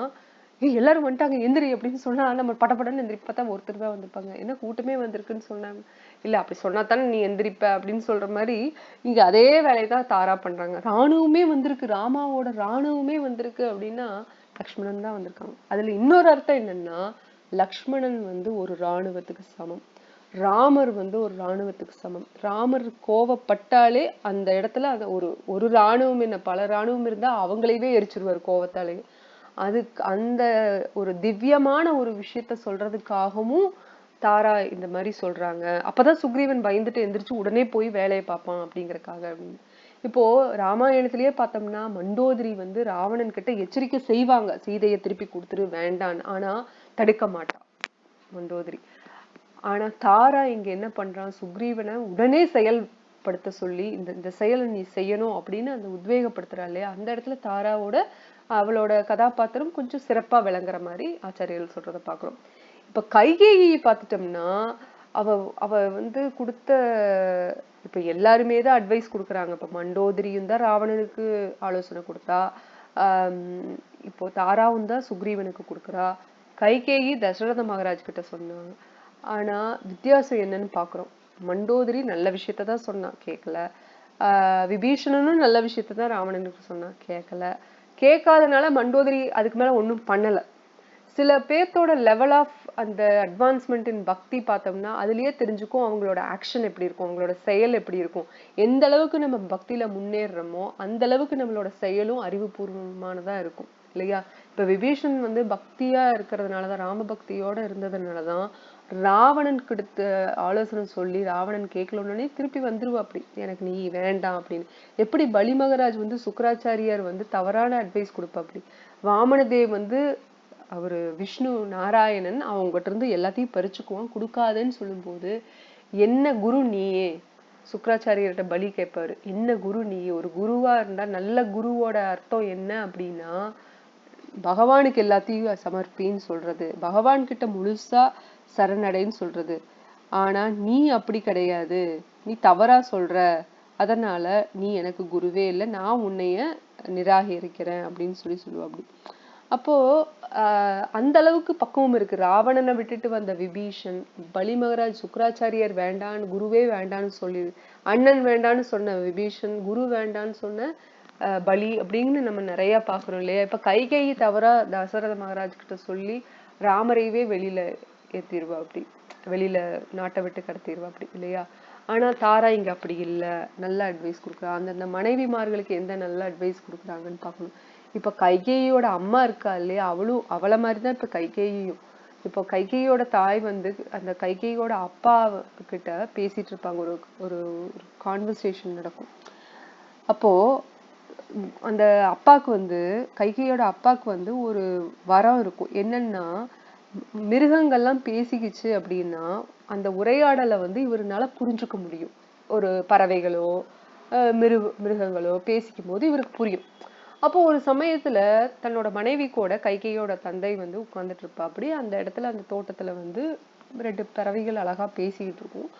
எல்லாரும் வந்துட்டாங்க எந்திரி அப்படின்னு சொன்னா நம்ம படப்படன்னு எந்திரிப்பு. பார்த்தா ஒருத்தர் தான் வந்திருப்பாங்க, என்ன கூட்டமே வந்திருக்குன்னு சொன்னாங்க, இல்ல அப்படி சொன்னா தானே நீ எந்திரிப்ப அப்படின்னு சொல்ற மாதிரி இங்க அதே வேலையதான் தாரா பண்றாங்க. ராணுவமே வந்திருக்கு, ராமாவோட ராணுவமே வந்திருக்கு அப்படின்னா லக்ஷ்மணன் தான் வந்திருக்காங்க. அதுல இன்னொரு அர்த்தம் என்னன்னா, லக்ஷ்மணன் ஒரு ராணுவத்துக்கு சமம், ராமர் ஒரு ராணுவத்துக்கு சமம். ராமர் கோவப்பட்டாலே அந்த இடத்துல அது ஒரு ராணுவம் என்ன, பல ராணுவம் இருந்தா அவங்களையே எரிச்சிருவாரு கோவத்தாலே. அதுக்கு அந்த ஒரு திவ்யமான ஒரு விஷயத்த சொல்றதுக்காகவும் தாரா இந்த மாதிரி சொல்றாங்க. அப்பதான் சுக்ரீவன் பயந்துட்டு எந்திரிச்சு உடனே போய் வேலையை பார்ப்பான் அப்படிங்கறக்காக. அப்படின்னு இப்போ ராமாயணத்திலேயே பார்த்தோம்னா, மண்டோதரி ராவணன் கிட்ட எச்சரிக்கை செய்வாங்க, சீதையை திருப்பி கொடுத்துரு வேண்டான்னு. ஆனா தடுக்க மாட்டான் மண்டோதரி. ஆனா தாரா இங்க என்ன பண்றான், சுக்ரீவனை உடனே செயல்படுத்த சொல்லி இந்த செயலை நீ செய்யணும் அப்படின்னு அந்த உத்வேகப்படுத்துறா இல்லையா, அந்த இடத்துல தாராவோட அவளோட கதாபாத்திரம் கொஞ்சம் சிறப்பா விளங்குற மாதிரி ஆச்சாரியர்கள் சொல்றதை பாக்குறோம். இப்ப கைகேயி பார்த்துட்டோம்னா அவ அவ வந்து கொடுத்த இப்ப எல்லாருமே தான் அட்வைஸ் கொடுக்குறாங்க. இப்ப மண்டோதரியும் தான் ராவணனுக்கு ஆலோசனை கொடுத்தா. இப்போ தாராவும் தான் சுக்ரீவனுக்கு கொடுக்குறா. கைகேயி தசரத மகாராஜ் கிட்ட சொன்னாங்க. ஆனா வித்தியாசம் என்னன்னு பாக்குறோம். மண்டோதரி நல்ல விஷயத்த தான் சொன்னா, கேட்கல. விபீஷணனும் நல்ல விஷயத்த தான் ராவணனுக்கு சொன்னா, கேட்கல. கேட்காதனால மண்டோதரி அதுக்கு மேல ஒன்றும் பண்ணல. சில பேர்த்தோட லெவல் ஆஃப் அந்த அட்வான்ஸ்மெண்ட் இன் பக்தி பார்த்தோம்னா அதுலயே தெரிஞ்சுக்கும் அவங்களோட ஆக்ஷன் எப்படி இருக்கும், அவங்களோட செயல் எப்படி இருக்கும். எந்த அளவுக்கு நம்ம பக்தியில முன்னேறோமோ அந்த அளவுக்கு நம்மளோட செயலும் அறிவுபூர்வமானதா இருக்கும் இல்லையா? இப்ப விபீஷன் வந்து பக்தியா இருக்கிறதுனாலதான், ராம பக்தியோட இருந்ததுனாலதான் ராவணன் கொடுத்த ஆலோசனை சொல்லி ராவணன் கேட்கலன்னே திருப்பி வந்துருவா. அப்படி எனக்கு நீ வேண்டாம் அப்படின்னு. எப்படி பலி மகராஜ் வந்து சுக்கராச்சாரியார் வந்து தவறான அட்வைஸ் கொடுப்பா. அப்படி வாமனதேவ் வந்து அவரு விஷ்ணு நாராயணன் அவங்ககிட்ட இருந்து எல்லாத்தையும் பறிச்சுக்குவான், கொடுக்காதேன்னு சொல்லும் போது என்ன குரு நீயே, சுக்கராச்சாரியர்கிட்ட பலி கேட்பாரு, என்ன குரு நீயே, ஒரு குருவா இருந்தா நல்ல குருவோட அர்த்தம் என்ன அப்படின்னா பகவானுக்கு எல்லாத்தையும் சமர்ப்பின்னு சொல்றது, பகவான் கிட்ட முழுசா சரணடைன்னு சொல்றது. ஆனா நீ அப்படி கிடையாது, நீ தவறா சொல்ற, அதனால நீ எனக்கு குருவே இல்லை, நான் உன்னைய நிராகரிக்கிறேன் அப்படின்னு சொல்லுவா. அப்படி அப்போ அந்த அளவுக்கு பக்குவம் இருக்கு. ராவணனை விட்டுட்டு வந்த விபீஷன், பலி மகராஜ் சுக்கராச்சாரியர் வேண்டான்னு, குருவே வேண்டான்னு சொல்லி, அண்ணன் வேண்டான்னு சொன்ன விபீஷன், குரு வேண்டான்னு சொன்ன பலி அப்படின்னு நம்ம நிறைய பாக்குறோம் இல்லையா? இப்ப கைகேயி தவறா தசரத மகாராஜ் கிட்ட சொல்லி ராமரையவே வெளியில ஏத்திருவா. அப்படி வெளியில நாட்டை விட்டு கடத்திடுவா அப்படி இல்லையா? ஆனா தாரா இங்க அப்படி இல்ல, நல்ல அட்வைஸ் கொடுக்குறா. அந்தந்த மனைவிமார்களுக்கு எந்த நல்ல அட்வைஸ் கொடுக்குறாங்கன்னு பாக்கணும். இப்ப கைகேயியோட அம்மா இருக்கா இல்லையா, அவளும் அவள மாதிரிதான் இப்ப கைகேயியும். இப்போ கைகேயியோட தாய் வந்து அந்த கைகேயியோட அப்பா கிட்ட பேசிட்டு இருப்பாங்க. ஒரு ஒரு கான்வர்சேஷன் நடக்கும். அப்போ அந்த அப்பாக்கு வந்து, கைகேயியோட அப்பாக்கு வந்து ஒரு வரம் இருக்கும். என்னன்னா மிருகங்கள்லாம் பேசிக்கிச்சு அப்படின்னா அந்த உரையாடலை வந்து இவருனால புரிஞ்சுக்க முடியும். ஒரு பறவைகளோ மிருகங்களோ பேசிக்கும் போது இவருக்கு புரியும். அப்போ ஒரு சமயத்துல தன்னோட மனைவி கூட கைகேயோட தந்தை வந்து உட்கார்ந்துட்டு இருப்பா. அப்படி அந்த இடத்துல அந்த தோட்டத்துல வந்து 2 பறவைகள் அழகா பேசிக்கிட்டு இருக்கும்.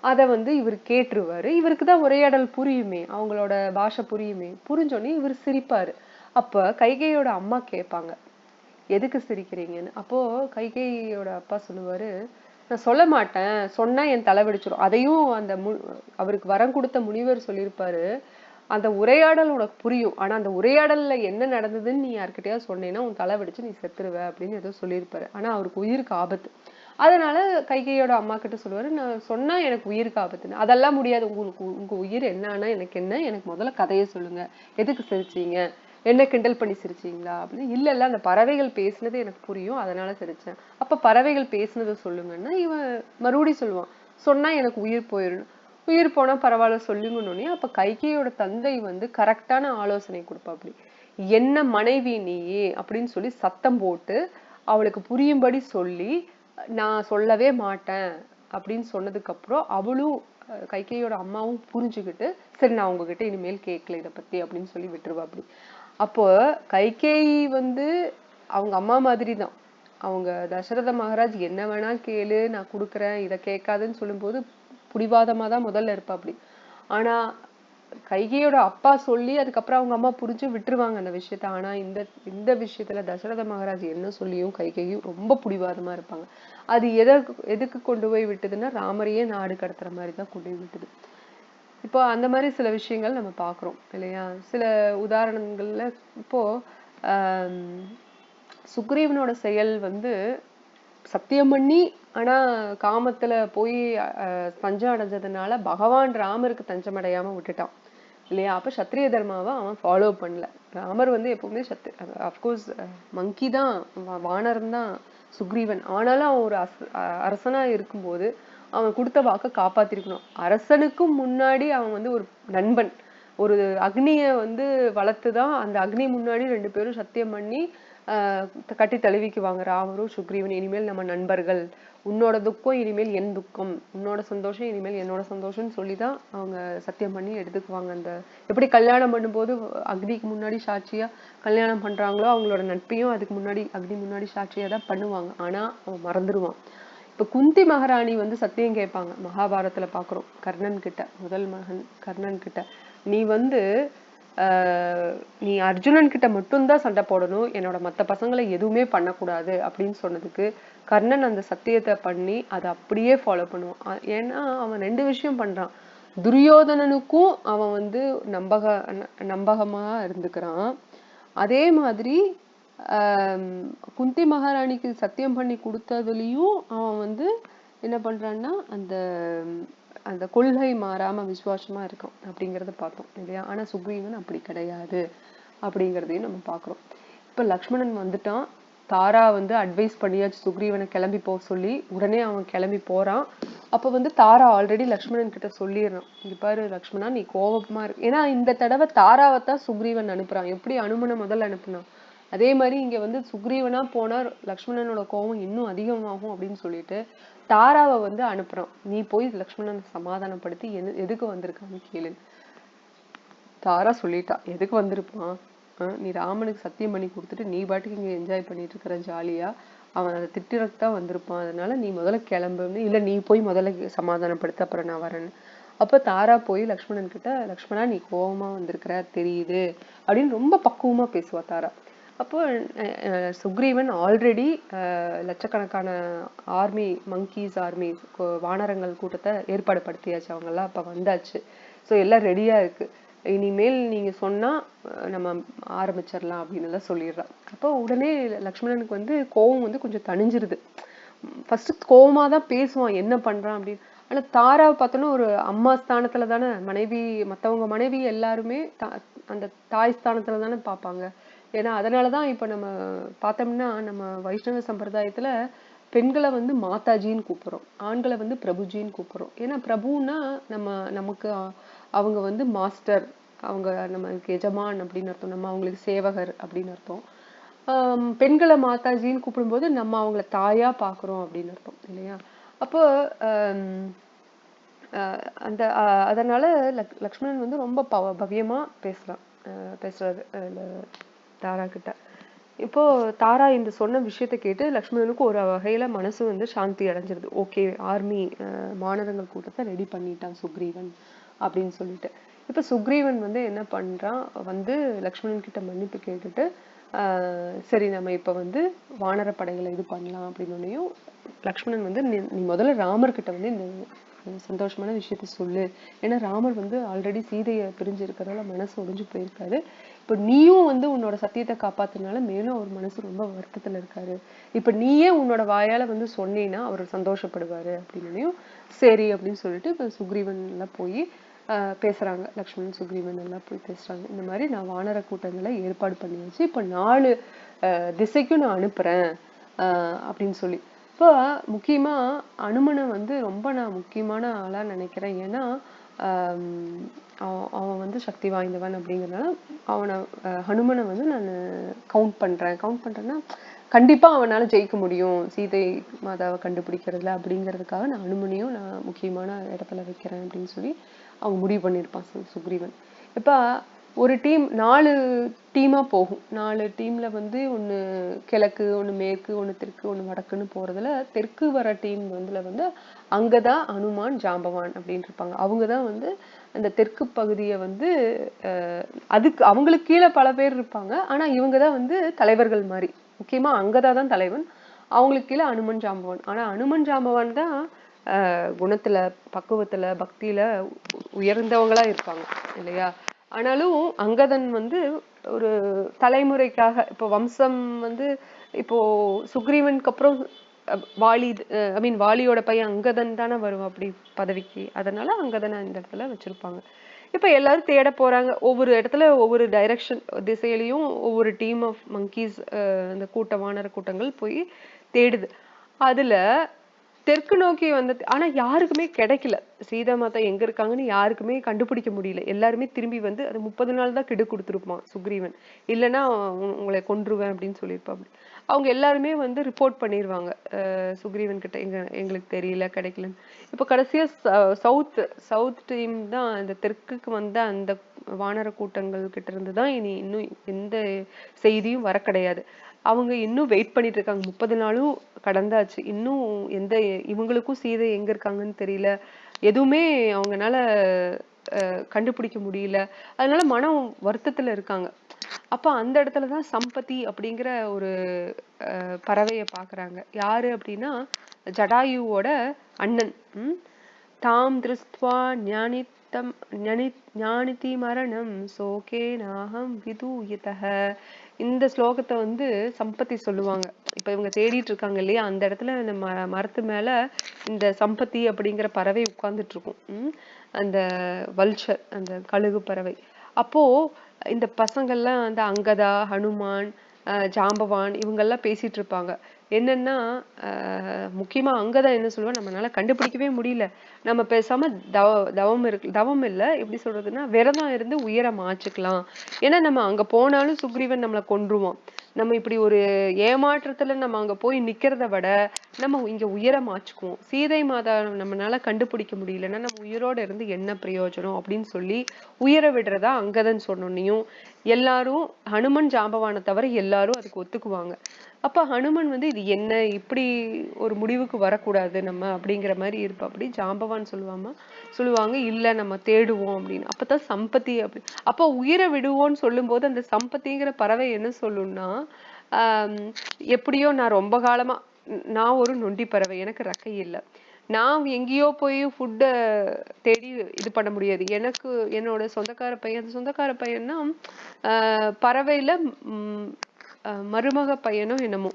அத வந்து இவர் கேட்டுருவாரு. இவருக்கு தான் உரையாடல் புரியுமே, அவங்களோட பாஷை புரியுமே. புரிஞ்சோடனே இவர் சிரிப்பாரு. அப்ப கைகேயோட அம்மா கேட்பாங்க, எதுக்கு சிரிக்கிறீங்கன்னு. அப்போ கைகேயியோட அப்பா சொல்லுவாரு, நான் சொல்ல மாட்டேன், சொன்னா என் தலை வெடிச்சிடும். அதையும் அந்த அவருக்கு வரம் கொடுத்த முனிவர் சொல்லியிருப்பாரு, அந்த உரையாடல் உனக்கு புரியும், ஆனா அந்த உரையாடல்ல என்ன நடந்ததுன்னு நீ யார்கிட்டயாவது சொன்னேன்னா உன் தலை வெடிச்சு நீ செத்துருவ அப்படின்னு ஏதோ சொல்லியிருப்பாரு. ஆனா அவருக்கு உயிருக்கு ஆபத்து. அதனால கைகேயோட அம்மா கிட்ட சொல்லுவாரு, நான் சொன்னா எனக்கு உயிருக்கு ஆபத்துன்னு. அதெல்லாம் முடியாது, உங்களுக்கு உங்க உயிர் என்னன்னா எனக்கு என்ன, எனக்கு முதல்ல கதையை சொல்லுங்க, எதுக்கு சிரிச்சீங்க, என்ன கிண்டல் பண்ணி சிரிச்சீங்களா அப்படின்னு. இல்ல இல்ல அந்த பறவைகள் பேசுனது எனக்கு புரியும் அதனால சிரிச்சேன். அப்ப பறவைகள் பேசுனதை சொல்லுங்கன்னா இவன் மறுபடியும் சொல்லுவான், சொன்னா எனக்கு உயிர் போயிடும். உயிர் போனா பரவாயில்ல சொல்லுங்கன்னு. அப்ப கைகேயோட தந்தை வந்து கரெக்டான ஆலோசனை கொடுப்பா. அப்படி என்ன மனைவி நீயே அப்படின்னு சொல்லி சத்தம் போட்டு அவளுக்கு புரியும்படி சொல்லி, நான் சொல்லவே மாட்டேன் அப்படின்னு சொன்னதுக்கு அப்புறம் அவளும் கைகேயோட அம்மாவும் புரிஞ்சுக்கிட்டு, சரி நான் உங்ககிட்ட இனிமேல் கேட்கல இதை பத்தி அப்படின்னு சொல்லி விட்டுருவா. அப்படி அப்போ கைகேயி வந்து அவங்க அம்மா மாதிரி தான். அவங்க தசரத மகாராஜ் என்ன வேணா கேளு, நான் கொடுக்குறேன், இதை கேட்காதுன்னு சொல்லும் போது புடிவாதமா தான் முதல்ல இருப்பா. அப்படி ஆனா கைகேயோட அப்பா சொல்லி அதுக்கப்புறம் அவங்க அம்மா புரிஞ்சு விட்டுருவாங்க அந்த விஷயத்த. ஆனா இந்த இந்த விஷயத்துல தசரத மகாராஜ் என்ன சொல்லியும் கைகேயும் ரொம்ப புடிவாதமா இருப்பாங்க. அது எதுக்கு கொண்டு போய் விட்டதுன்னா ராமரையே நாடு கடத்துற மாதிரிதான் கொண்டு போய் விட்டது. இப்போ அந்த மாதிரி சில விஷயங்கள் நம்ம பாக்குறோம் இல்லையா? சில உதாரணங்கள்ல இப்போ சுக்ரீவனோட செயல் வந்து சத்தியம் பண்ணி ஆனா காமத்துல போய் தஞ்சம் அடைஞ்சதுனால பகவான் ராமருக்கு தஞ்சம் அடையாம விட்டுட்டான் இல்லையா? அப்ப சத்திரிய தர்மாவை அவன் ஃபாலோ பண்ணல. ராமர் வந்து எப்பவுமே அப்கோர்ஸ் மங்கி தான், வானரம் தான் சுக்ரீவன். ஆனாலும் அவன் ஒரு அரசனா இருக்கும்போது அவன் கொடுத்த வாக்க காப்பாத்திருக்கணும். அரசனுக்கும் முன்னாடி அவன் வந்து ஒரு நண்பன், ஒரு அக்னிய வந்து வளர்த்துதான் அந்த அக்னி முன்னாடி 2 பேரும் சத்தியம் பண்ணி கட்டி தழுவிக்குவாங்க ராமரும் சுக்ரீவன். இனிமேல் நம்ம நண்பர்கள், உன்னோட துக்கம் இனிமேல் என் துக்கம், உன்னோட சந்தோஷம் இனிமேல் என்னோட சந்தோஷம்னு சொல்லிதான் அவங்க சத்தியம் பண்ணி எடுத்துக்குவாங்க. அந்த எப்படி கல்யாணம் பண்ணும்போது அக்னிக்கு முன்னாடி சாட்சியா கல்யாணம் பண்றாங்களோ அவங்களோட நட்பையும் அதுக்கு முன்னாடி அக்னி முன்னாடி சாட்சியா தான் பண்ணுவாங்க. ஆனா அவன் மறந்துடுவான். இப்ப குந்தி மகாராணி வந்து சத்தியம் கேட்பாங்க. மகாபாரதத்துல பாக்குறோம். கர்ணன் கிட்ட, முதல் மகன் கர்ணன் கிட்ட, நீ வந்து நீ அர்ஜுனன் கிட்ட மட்டும்தான் சண்டை போடணும், என்னோட மத்த பசங்களை எதுவுமே பண்ணக்கூடாது அப்படின்னு சொன்னதுக்கு கர்ணன் அந்த சத்தியத்தை பண்ணி அதை அப்படியே ஃபாலோ பண்ணுவான். ஏன்னா அவன் 2 விஷயம் பண்றான். துரியோதனனுக்கும் அவன் வந்து நம்பகமா இருந்துக்கிறான். அதே மாதிரி குந்தி மகாராணிக்கு சத்தியம் பண்ணி கொடுத்ததுலயும் அவன் வந்து என்ன பண்றான்னா அந்த அந்த கொள்கை மாறாம விசுவாசமா இருக்கும் அப்படிங்கறத பார்த்தோம் இல்லையா. ஆனா சுக்ரீவன் அப்படி கிடையாது அப்படிங்கறதையும் நம்ம பாக்குறோம். இப்ப லக்ஷ்மணன் வந்துட்டான். தாரா வந்து அட்வைஸ் பண்ணியாச்சு சுக்ரீவனை கிளம்பி போக சொல்லி. உடனே அவன் கிளம்பி போறான். அப்ப வந்து தாரா ஆல்ரெடி லக்ஷ்மணன் கிட்ட சொல்லிடுறான், இங்க பாரு லக்ஷ்மணா நீ கோபமா இருக்கு. ஏன்னா இந்த தடவை தாராவைத்தான் சுக்ரீவன் அனுப்புறான். எப்படி அனுமனை முதல்ல அனுப்புனான் அதே மாதிரி இங்க வந்து சுக்ரீவனா போனா லக்ஷ்மணனோட கோபம் இன்னும் அதிகமாகும் அப்படின்னு சொல்லிட்டு தாராவை வந்து அனுப்புறான். நீ போய் லக்ஷ்மணனை சமாதானப்படுத்தி எதுக்கு வந்திருக்கான்னு கேளு. தாரா சொல்லிட்டா, எதுக்கு வந்திருப்பான், நீ ராமனுக்கு சத்தியம் பண்ணி கொடுத்துட்டு நீ பாட்டுக்கு இங்க என்ஜாய் பண்ணிட்டு இருக்கிற ஜாலியா, அவன் அதை திட்டுறதுக்கு தான் வந்திருப்பான், அதனால நீ முதல்ல கிளம்புன்னு, இல்ல நீ போய் முதல்ல சமாதானப்படுத்த அப்புறம் நான் வரேன்னு. அப்ப தாரா போய் லக்ஷ்மணன் கிட்ட, லக்ஷ்மணா நீ கோபமா வந்திருக்கிற தெரியுது அப்படின்னு ரொம்ப பக்குவமா பேசுவா தாரா. அப்போ சுக்ரீவன் ஆல்ரெடி லட்சக்கணக்கான ஆர்மி, மங்கீஸ் ஆர்மி, வானரங்கள் கூட்டத்தை ஏற்பாடு படுத்தியாச்சு. அவங்க எல்லாம் அப்ப வந்தாச்சு. ஸோ எல்லாம் ரெடியா இருக்கு. இனிமேல் நீங்க சொன்னா நம்ம ஆரம்பிச்சிடலாம் அப்படின்னு எல்லாம் சொல்லிடுறான். அப்போ உடனே லக்ஷ்மணனுக்கு வந்து கோவம் வந்து கொஞ்சம் தணிஞ்சிருது. ஃபர்ஸ்ட் கோவமா தான் பேசுவான் என்ன பண்றான் அப்படின்னு. ஆனா தாராவை பார்த்தோன்னா ஒரு அம்மா ஸ்தானத்துல தானே மனைவி, மத்தவங்க மனைவி எல்லாருமே அந்த தாய் ஸ்தானத்துல தானே பார்ப்பாங்க. ஏன்னா அதனாலதான் இப்ப நம்ம பார்த்தோம்னா நம்ம வைஷ்ணவ சம்பிரதாயத்துல பெண்களை வந்து மாதாஜின்னு கூப்பிடுறோம், ஆண்களை வந்து பிரபுஜின்னு கூப்பிடுறோம். ஏன்னா பிரபுன்னா நமக்கு அவங்க வந்து மாஸ்டர், அவங்க நமக்கு எஜமான் அப்படின்னு அர்த்தம், நம்ம அவங்களுக்கு சேவகர் அப்படின்னு அர்த்தம். பெண்களை மாதாஜின்னு கூப்பிடும்போது நம்ம அவங்கள தாயா பாக்குறோம் அப்படின்னு அர்த்தம் இல்லையா. அப்போ அந்த அதனால லக்ஷ்மணன் வந்து ரொம்ப பவ்யமா பேசுறாரு தாரா கிட்ட. இப்போ தாரா இந்த சொன்ன விஷயத்த கேட்டு லக்ஷ்மணனுக்கு ஒரு வகையில மனசு வந்து சாந்தி அடைஞ்சிருது. ஓகே, ஆர்மி மாணவர்கள் கூட்டத்தை ரெடி பண்ணிட்டான் சுக்ரீவன் அப்படின்னு சொல்லிட்டு. இப்ப சுக்ரீவன் வந்து என்ன பண்றான், வந்து லக்ஷ்மணன் கிட்ட மன்னிப்பு கேட்டுட்டு சரி நம்ம இப்ப வந்து வானர படைகளை இது பண்ணலாம் அப்படின்னோடனையும் லக்ஷ்மணன் வந்து நீ முதல்ல ராமர் கிட்ட வந்து இந்த சந்தோஷமான விஷயத்த சொல்லு. ஏன்னா ராமர் வந்து ஆல்ரெடி சீதையை பிரிஞ்சு இருக்கிறதால மனசு ஒடிஞ்சு போயிருக்காரு. இப்ப நீயும் வந்து உன்னோட சத்தியத்தை காப்பாத்துனால மேலும் அவர் மனசு ரொம்ப வருத்தத்துல இருக்காரு. இப்ப நீயே உன்னோட வாயால வந்து சொன்னீன்னா அவர் சந்தோஷப்படுவாரு அப்படின்னும். சரி அப்படின்னு சொல்லிட்டு இப்ப சுக்ரீவன் எல்லாம் போய் பேசுறாங்க. லக்ஷ்மணன் சுக்ரீவன் எல்லாம் போய் பேசுறாங்க. இந்த மாதிரி நான் வானர கூட்டங்களை ஏற்பாடு பண்ணி வச்சு இப்ப 4 திசைக்கும் நான் அனுப்புறேன் அப்படின்னு சொல்லி. இப்போ முக்கியமா அனுமனை வந்து ரொம்ப நான் முக்கியமான ஆளா நினைக்கிறேன். ஏன்னா அவன் வந்து சக்தி வாய்ந்தவன் அப்படிங்கறதுனால அவனை ஹனுமனை வந்து நான் கவுண்ட் பண்றேன்னா கண்டிப்பா அவனால ஜெயிக்க முடியும் சீதை மாதாவை கண்டுபிடிக்கிறதுல அப்படிங்கிறதுக்காக நான் அனுமனையும் நான் முக்கியமான இடத்துல வைக்கிறேன் அப்படின்னு சொல்லி அவன் முடிவு பண்ணியிருப்பான் சுக்ரீவன். இப்ப ஒரு டீம் 4 டீமா போகும். 4 டீம்ல வந்து ஒண்ணு கிழக்கு, ஒண்ணு மேற்கு, ஒண்ணு தெற்கு, ஒண்ணு வடக்குன்னு போறதுல தெற்கு வர டீம் வந்து அங்கதான் அனுமான், ஜாம்பவான் அப்படின்னு இருப்பாங்க. அவங்கதான் வந்து அந்த தெற்கு பகுதியை வந்து அதுக்கு அவங்களுக்கு கீழே பல பேர் இருப்பாங்க. ஆனா இவங்கதான் வந்து தலைவர்கள் மாதிரி. முக்கியமா அங்கதான் தலைவன், அவங்களுக்கு கீழே அனுமன், ஜாம்பவான். ஆனா அனுமன் ஜாம்பவான் தான் குணத்துல, பக்குவத்துல, பக்தியில உயர்ந்தவங்களா இருப்பாங்க இல்லையா. ஆனாலும் அங்கதன் வந்து ஒரு தலைமுறைக்காக, இப்போ வம்சம் வந்து இப்போ சுக்ரீவனுக்கு அப்புறம் வாலி, வாலியோட பையன் அங்கதன் தானே வருவான் அப்படி பதவிக்கு. அதனால அங்கதனை இந்த இடத்துல வச்சிருப்பாங்க. இப்ப எல்லாரும் தேட போறாங்க. ஒவ்வொரு இடத்துல ஒவ்வொரு டைரக்ஷன் திசையிலையும் ஒவ்வொரு டீம் ஆஃப் மங்கீஸ், அந்த வானர கூட்டங்கள் போய் தேடுது. அதுல தெற்கு நோக்கி வந்த ஆனா யாருக்குமே கிடைக்கல. சீதா மாதா எங்க இருக்காங்கன்னு யாருக்குமே கண்டுபிடிக்க முடியல. எல்லாருமே திரும்பி வந்து அது 30 நாள் தான் கெடு குடுத்துருப்பான் சுக்ரீவன். இல்லன்னா உங்களை கொன்றுவேன் அப்படின்னு சொல்லியிருப்பாப்டி. அவங்க எல்லாருமே வந்து ரிப்போர்ட் பண்ணிருவாங்க. சுக்ரீவன் கிட்ட எங்களுக்கு தெரியல கிடைக்கலன்னு. இப்ப கடைசியா சவுத் சவுத் டீம் தான் இந்த தெற்குக்கு வந்த அந்த வானர கூட்டங்கள் கிட்ட இருந்து தான் இனி இன்னும் எந்த செய்தியும் வர கிடையாது. அவங்க இன்னும் வெயிட் பண்ணிட்டு இருக்காங்க. 30 நாளும் கடந்தாச்சு. இன்னும் எந்த இவங்களுக்கும் சீதை எங்க இருக்காங்கன்னு தெரியல. எதுவுமே அவங்கனால கண்டுபிடிக்க முடியல. அதனால மனம் வருத்தத்துல இருக்காங்க. அப்ப அந்த இடத்துலதான் சம்பதி அப்படிங்கிற ஒரு பறவைய பாக்குறாங்க. யாரு அப்படின்னா ஜடாயுவோட அண்ணன். தாம் திருஷ்டுவா ஞானித்தம் ஞானிதி மரணம் சோகே நாகம் விதூயிதஹ. இந்த ஸ்லோகத்தை வந்து சம்பத்தி சொல்லுவாங்க. இப்ப இவங்க தேடிட்டு இருக்காங்க இல்லையா, அந்த இடத்துல இந்த மரத்து மேல இந்த சம்பத்தி அப்படிங்கிற பறவை உட்கார்ந்துட்டு இருக்கும். அந்த வல்ச்சர், அந்த கழுகு பறவை. அப்போ இந்த பசங்கள்லாம் அந்த அங்கதா, ஹனுமான், ஜாம்பவான் இவங்கெல்லாம் பேசிட்டு இருப்பாங்க. என்னன்னா முக்கியமா அங்கதான் என்ன சொல்லுவா, நம்மளால கண்டுபிடிக்கவே முடியல. நம்ம பேசாம தவம் இல்ல, எப்படி சொல்றதுன்னா விரதம் இருந்து உயிரை மாச்சுக்கலாம். ஏன்னா நம்ம அங்க போனாலும் சுக்ரீவன் நம்மளை கொன்றுவான். நம்ம இப்படி ஒரு ஏமாற்றத்துல நம்ம அங்க போய் நிக்கிறத விட நம்ம இங்க உயிரை மாச்சுக்குவோம். சீதை மாதா நம்மளால கண்டுபிடிக்க முடியலன்னா நம்ம உயிரோட இருந்து என்ன பிரயோஜனம் அப்படின்னு சொல்லி உயிரை விடுறதா அங்கதன் சொன்னோன்னையும் எல்லாரும், ஹனுமன் ஜாம்பவானை தவிர எல்லாரும் அதுக்கு ஒத்துக்குவாங்க. அப்ப ஹனுமன் வந்து இது என்ன இப்படி ஒரு முடிவுக்கு வரக்கூடாது நம்ம அப்படிங்கிற மாதிரி இருப்பா. அப்படி ஜாம்பவான் சொல்லுவாங்க இல்ல நம்ம தேடுவோம் அப்படின்னு. அப்பதான் சம்பத்தி அப்படி அப்ப உயிரை விடுவோம்னு சொல்லும் போது அந்த சம்பத்திங்கிற பறவை என்ன சொல்லும்னா, எப்படியோ நான் ரொம்ப காலமா நான் ஒரு நொண்டி பறவை, எனக்கு ரெக்கை இல்லை. நான் எங்கேயோ போய் ஃபுட்டை தேடி இது பண்ண முடியாது. எனக்கு என்னோட சொந்தக்கார பையன், அந்த சொந்தக்கார பையன்னா பறவையில மருமக பையனும் என்னமோ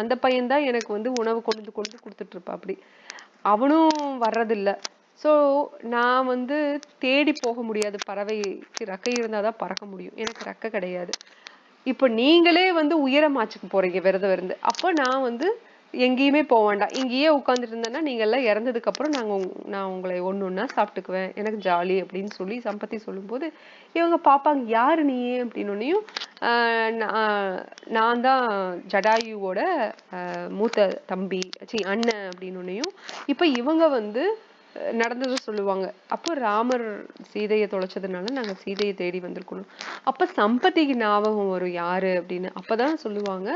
அந்த பையன்தான் எனக்கு வந்து உணவு கொண்டு கொடுத்துட்டு இருப்பா. அப்படி அவனும் வர்றதில்ல. சோ நான் வந்து தேடி போக முடியாது. பறவைக்கு ரெக்கை இருந்தாதான் பறக்க முடியும், எனக்கு ரெக்கை கிடையாது. இப்ப நீங்களே வந்து உயிரை மாச்சுக்க போறீங்க விரதம் இருந்து. அப்ப நான் வந்து எங்கேயுமே போக வேண்டாம், இங்கேயே உட்கார்ந்துட்டு இருந்தேன்னா நீங்க எல்லாம் இறந்ததுக்கு அப்புறம் நான் உங்களை ஒண்ணொன்னா சாப்பிட்டுக்குவேன், எனக்கு ஜாலி அப்படின்னு சொல்லி சம்பத்தி சொல்லும் போது இவங்க பாப்பாங்க யாரு நீ அப்படின்னோடனையும் நான் தான் ஜடாயுவோட மூத்த தம்பி அண்ணன் அப்படின்னோடனையும் இப்ப இவங்க வந்து நடந்ததை சொல்லுவாங்க. அப்போ ராமர் சீதையை தொலைச்சதுனால நாங்க சீதையை தேடி வந்திருக்கணும். அப்ப சம்பத்திக்கு ஞாபகம் வரும் யாரு அப்படின்னு. அப்பதான் சொல்லுவாங்க,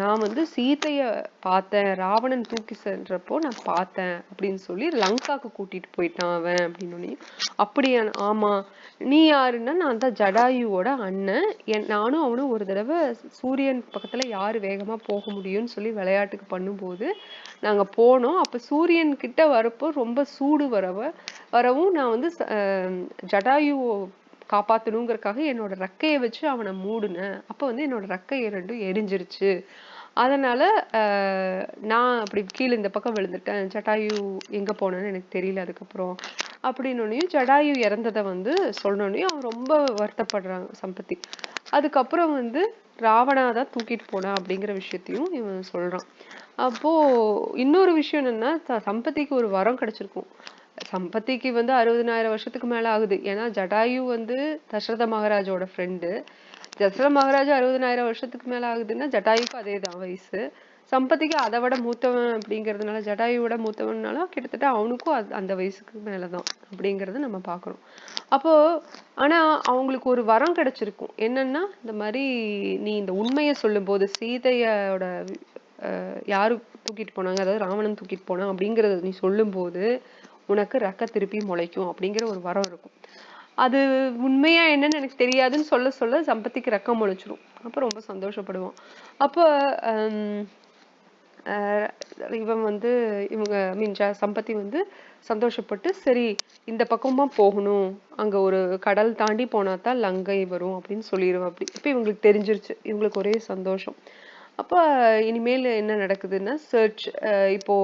நான் வந்து சீதைய பார்த்தேன், ராவணன் தூக்கி சென்றப்போ நான் பார்த்தேன் அப்படின்னு சொல்லி லங்காக்கு கூட்டிட்டு போயிட்டான் அவன் அப்படின்னு. அப்படியா, ஆமா. நீ யாருன்னா நான் தான் ஜடாயுவோட அண்ணன். நானும் அவனும் ஒரு தடவை சூரியன் பக்கத்துல யாரு வேகமா போக முடியும்னு சொல்லி விளையாட்டுக்கு பண்ணும்போது நாங்க போனோம். அப்ப சூரியன் கிட்ட வரப்போ ரொம்ப சூடு வரவும் நான் வந்து ஜடாயு காப்பாத்தணுங்கிறதுக்காக என்னோட ரெக்கையை வச்சு அவனை மூடுனேன். அப்ப வந்து என்னோட ரெக்கை ரெண்டும் எரிஞ்சிருச்சு. அதனால நான் அப்படி கீழே இந்த பக்கம் விழுந்துட்டேன். ஜடாயு எங்க போனேன்னு எனக்கு தெரியல அதுக்கப்புறம் அப்படின்னோடனையும் ஜடாயு இறந்ததை வந்து சொன்னோடனையும் அவன் ரொம்ப வருத்தப்படுறாங்க சம்பத்தி. அதுக்கப்புறம் வந்து ராவணாதான் தூக்கிட்டு போனா அப்படிங்கிற விஷயத்தையும் இவன் சொல்றான். அப்போ இன்னொரு விஷயம் என்னன்னா, சம்பத்திக்கு ஒரு வரம் கிடைச்சிருக்கும். சம்பத்திக்கு வந்து 60,000 வருஷத்துக்கு மேல ஆகுது. ஏன்னா ஜடாயு வந்து தசரத மகாராஜோட ஃப்ரெண்டு. தசரத மகாராஜா 60,000 வருஷத்துக்கு மேல ஆகுதுன்னா ஜடாயுக்கும் அதேதான் வயசு. சம்பத்திக்கு அதை விட மூத்தவன் அப்படிங்கிறதுனால, ஜடாயுவோட மூத்தவன்னால கிட்டத்தட்ட அவனுக்கும் அந்த வயசுக்கு மேலதான் அப்படிங்கறத நம்ம பாக்குறோம். அப்போ ஆனா அவங்களுக்கு ஒரு வரம் கிடைச்சிருக்கும். என்னன்னா இந்த மாதிரி நீ இந்த உண்மையை சொல்லும் போது சீதையோட யாரு தூக்கிட்டு போனாங்க, அதாவது ராவணன் தூக்கிட்டு போனான் அப்படிங்கறத நீ சொல்லும் போது உனக்கு ரெக்கை திருப்பி முளைக்கும் அப்படிங்கிற ஒரு வரம் இருக்கும். அது உண்மையா என்னன்னு எனக்கு தெரியாதுன்னு சொல்ல சொல்ல சம்பத்திக்கு ரெக்கை முளைச்சிரும். அப்ப ரொம்ப சந்தோஷப்படுவான். அப்ப இவன் வந்து சம்பத்தி வந்து சந்தோஷப்பட்டு சரி இந்த பக்கமா போகணும், அங்க ஒரு கடல் தாண்டி போனாதான் லங்கை வரும் அப்படின்னு சொல்லிடுவான். அப்படி இப்ப இவங்களுக்கு தெரிஞ்சிருச்சு. இவங்களுக்கு ஒரே சந்தோஷம். அப்ப இனிமேல் என்ன நடக்குதுன்னா சர்ச். இப்போ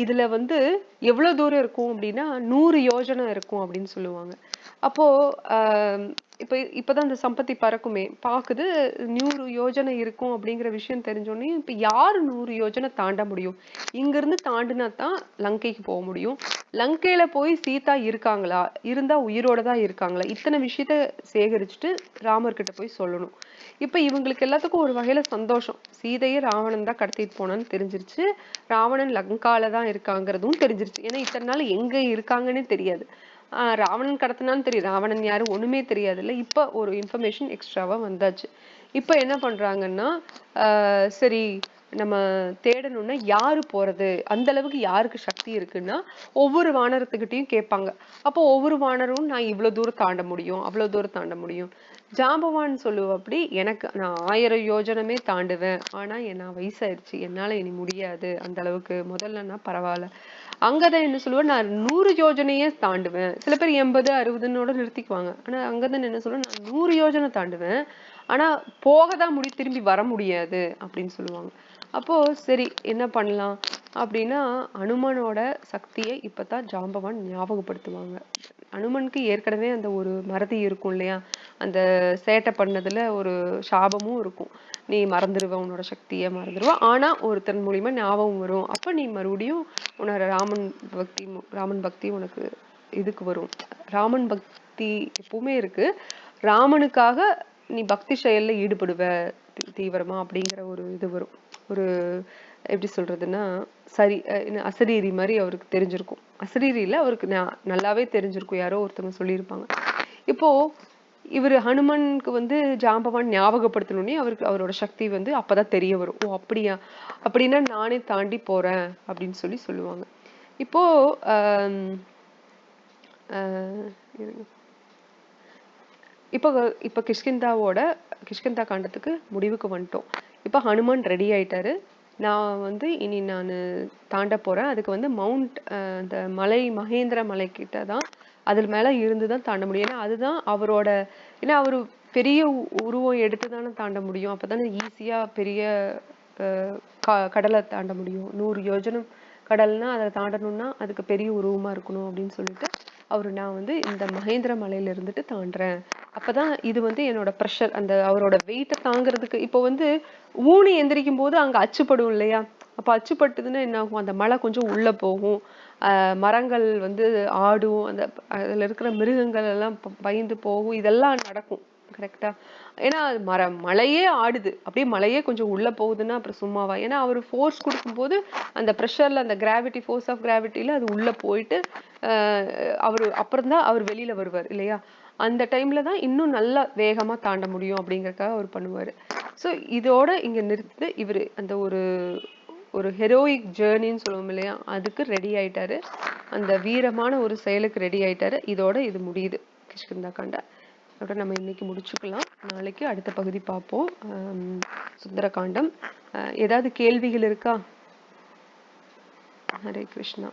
இதுல வந்து எவ்வளவு தூரம் இருக்கும் அப்படின்னா 100 யோஜனை இருக்கும் அப்படின்னு சொல்லுவாங்க. அப்போ இப்பதான் இந்த சம்பத்தி பறக்குமே பாக்குது, 100 யோஜனை இருக்கும் அப்படிங்கிற விஷயம் தெரிஞ்சோடனே இப்ப யாரு 100 யோஜனை தாண்ட முடியும்? இங்க இருந்து தாண்டினா தான் லங்கைக்கு போக முடியும். லங்கையில போய் சீதா இருக்காங்களா, இருந்தா உயிரோட தான் இருக்காங்களா, இத்தனை விஷயத்த சேகரிச்சுட்டு ராமர் கிட்ட போய் சொல்லணும். இப்ப இவங்களுக்கு எல்லாத்துக்கும் ஒரு வகையில சந்தோஷம், சீதையை ராவணன் தான் கடத்திட்டு போனான்னு தெரிஞ்சிருச்சு, ராவணன் லங்கால தான் இருக்காங்கிறதும் தெரிஞ்சிருச்சு. ஏன்னா இத்தனை நாள் எங்க இருக்காங்கன்னே தெரியாது. ராவணன் கடத்தினான்னு தெரியும், ராவணன் யாரும் ஒண்ணுமே தெரியாதுல்ல. இப்ப ஒரு இன்ஃபர்மேஷன் எக்ஸ்ட்ராவா வந்தாச்சு. இப்ப என்ன பண்றாங்கன்னா, சரி நம்ம தேடணும்னா யாரு போறது, அந்த அளவுக்கு யாருக்கு சக்தி இருக்குன்னா ஒவ்வொரு வானரத்துக்கிட்டையும் கேட்பாங்க. அப்போ ஒவ்வொரு வானரும் நான் இவ்வளவு தூரம் தாண்ட முடியும், அவ்வளவு தூரம் தாண்ட முடியும். ஜாம்பவான் சொல்லுவாப்படி, எனக்கு நான் 1000 யோஜனமே தாண்டுவேன், ஆனா நான் வயசாயிருச்சு, என்னால இனி முடியாது அந்த அளவுக்கு. முதல்லன்னா பரவாயில்ல. அங்கதான் என்ன சொல்லுவேன், நான் 100 யோஜனையே தாண்டுவேன். சில பேர் 80 60ன்னோட நிறுத்திக்குவாங்க. ஆனா அங்கதான் என்ன சொல்லுவேன், நான் 100 யோஜனை தாண்டுவேன், ஆனா போகதான் முடியும், திரும்பி வர முடியாது அப்படின்னு சொல்லுவாங்க. அப்போ சரி என்ன பண்ணலாம் அப்படின்னா, அனுமனோட சக்தியை இப்பதான் ஜாம்பவான் ஞாபகப்படுத்துவாங்க. அனுமனுக்கு ஏற்கனவே அந்த ஒரு மறதி இருக்கும் இல்லையா, அந்த சேட்டை பண்ணதுல ஒரு சாபமும் இருக்கும். நீ மறந்துடுவ, உன்னோட சக்தியை மறந்துடுவ, ஆனா ஒருத்தன் மூலியமா ஞாபகம் வரும், அப்ப நீ மறுபடியும் உன்னோட ராமன் பக்தி உனக்கு இதுக்கு வரும். ராமன் பக்தி எப்பவுமே இருக்கு, ராமனுக்காக நீ பக்தி செயல்ல ஈடுபடுவ தீவிரமா அப்படிங்கிற ஒரு இது வரும். ஒரு எப்படி சொல்றதுன்னா, சரி அசரீரி மாதிரி அவருக்கு தெரிஞ்சிருக்கும். அசரீரியில அவருக்கு நல்லாவே தெரிஞ்சிருக்கும், யாரோ ஒருத்தவங்க சொல்லியிருப்பாங்க. இப்போ இவரு ஹனுமனுக்கு வந்து ஜாம்பவான் ஞாபகப்படுத்தணும்னே அவருக்கு அவரோட சக்தி வந்து அப்பதான் தெரிய வரும். ஓ அப்படியா, அப்படின்னா நானே தாண்டி போறேன் அப்படின்னு சொல்லுவாங்க. இப்போ இப்போ இப்போ கிஷ்கிந்தா காண்டத்துக்கு முடிவுக்கு வந்துட்டோம். இப்போ ஹனுமான் ரெடி ஆயிட்டாரு. நான் வந்து இனி நான் தாண்ட போறேன். அதுக்கு வந்து அந்த மலை, மகேந்திர மலை கிட்ட தான், அது மேல இருந்துதான் தாண்ட முடியும். ஏன்னா அதுதான் அவரோட, ஏன்னா அவரு பெரிய உருவம் எடுத்துதானே தாண்ட முடியும். அப்பதானே ஈஸியா பெரிய கடலை தாண்ட முடியும். 100 யோஜனம் கடல்னா அதை தாண்டணும்னா அதுக்கு பெரிய உருவமா இருக்கணும் அப்படின்னு சொல்லிட்டு அவரு, நான் வந்து இந்த மகேந்திர மலையில இருந்துட்டு தாண்டுறேன். அப்பதான் இது வந்து என்னோட ப்ரெஷர், அந்த அவரோட வெயிட்டை தாங்குறதுக்கு. இப்போ வந்து ஊனி எந்திரிக்கும் போது அங்க அச்சுப்படும் இல்லையா, அப்ப அச்சுப்பட்டதுன்னா என்ன ஆகும், அந்த மலை கொஞ்சம் உள்ள போகும், மரங்கள் வந்து ஆடும், அந்த அதுல இருக்கிற மிருகங்கள் எல்லாம் பயந்து போகும், இதெல்லாம் நடக்கும். கரெக்டா? ஏன்னா மலையே ஆடுது, அப்படியே மலையே கொஞ்சம் உள்ள போகுதுன்னா அப்புறம் சும்மாவா? ஏன்னா அவர் ஃபோர்ஸ் கொடுக்கும்போது அந்த ப்ரெஷர்ல, அந்த கிராவிட்டி, ஃபோர்ஸ் ஆஃப் கிராவிட்டில அது உள்ள போயிட்டு அவரு அப்புறம் தான் அவர் வெளியில வருவார் இல்லையா? அந்த டைம்ல தான் இன்னும் நல்லா வேகமா தாண்ட முடியும் அப்படிங்கறதுக்காக அவர் பண்ணுவாரு. ஸோ இதோட இங்க நிறுத்து, இவரு அந்த ஒரு ஒரு ஹெரோயிக் ஜேர்னின்னு சொல்லுவோம் இல்லையா, அதுக்கு ரெடி ஆயிட்டாரு. அந்த வீரமான ஒரு செயலுக்கு ரெடி ஆயிட்டாரு. இதோட இது முடியுது கிஷ்கிந்தா காண்டா. அதோட நம்ம இன்னைக்கு முடிச்சுக்கலாம். நாளைக்கு அடுத்த பகுதி பார்ப்போம். சுந்தரகாண்டம். ஏதாவது கேள்விகள் இருக்கா? ஹரே கிருஷ்ணா.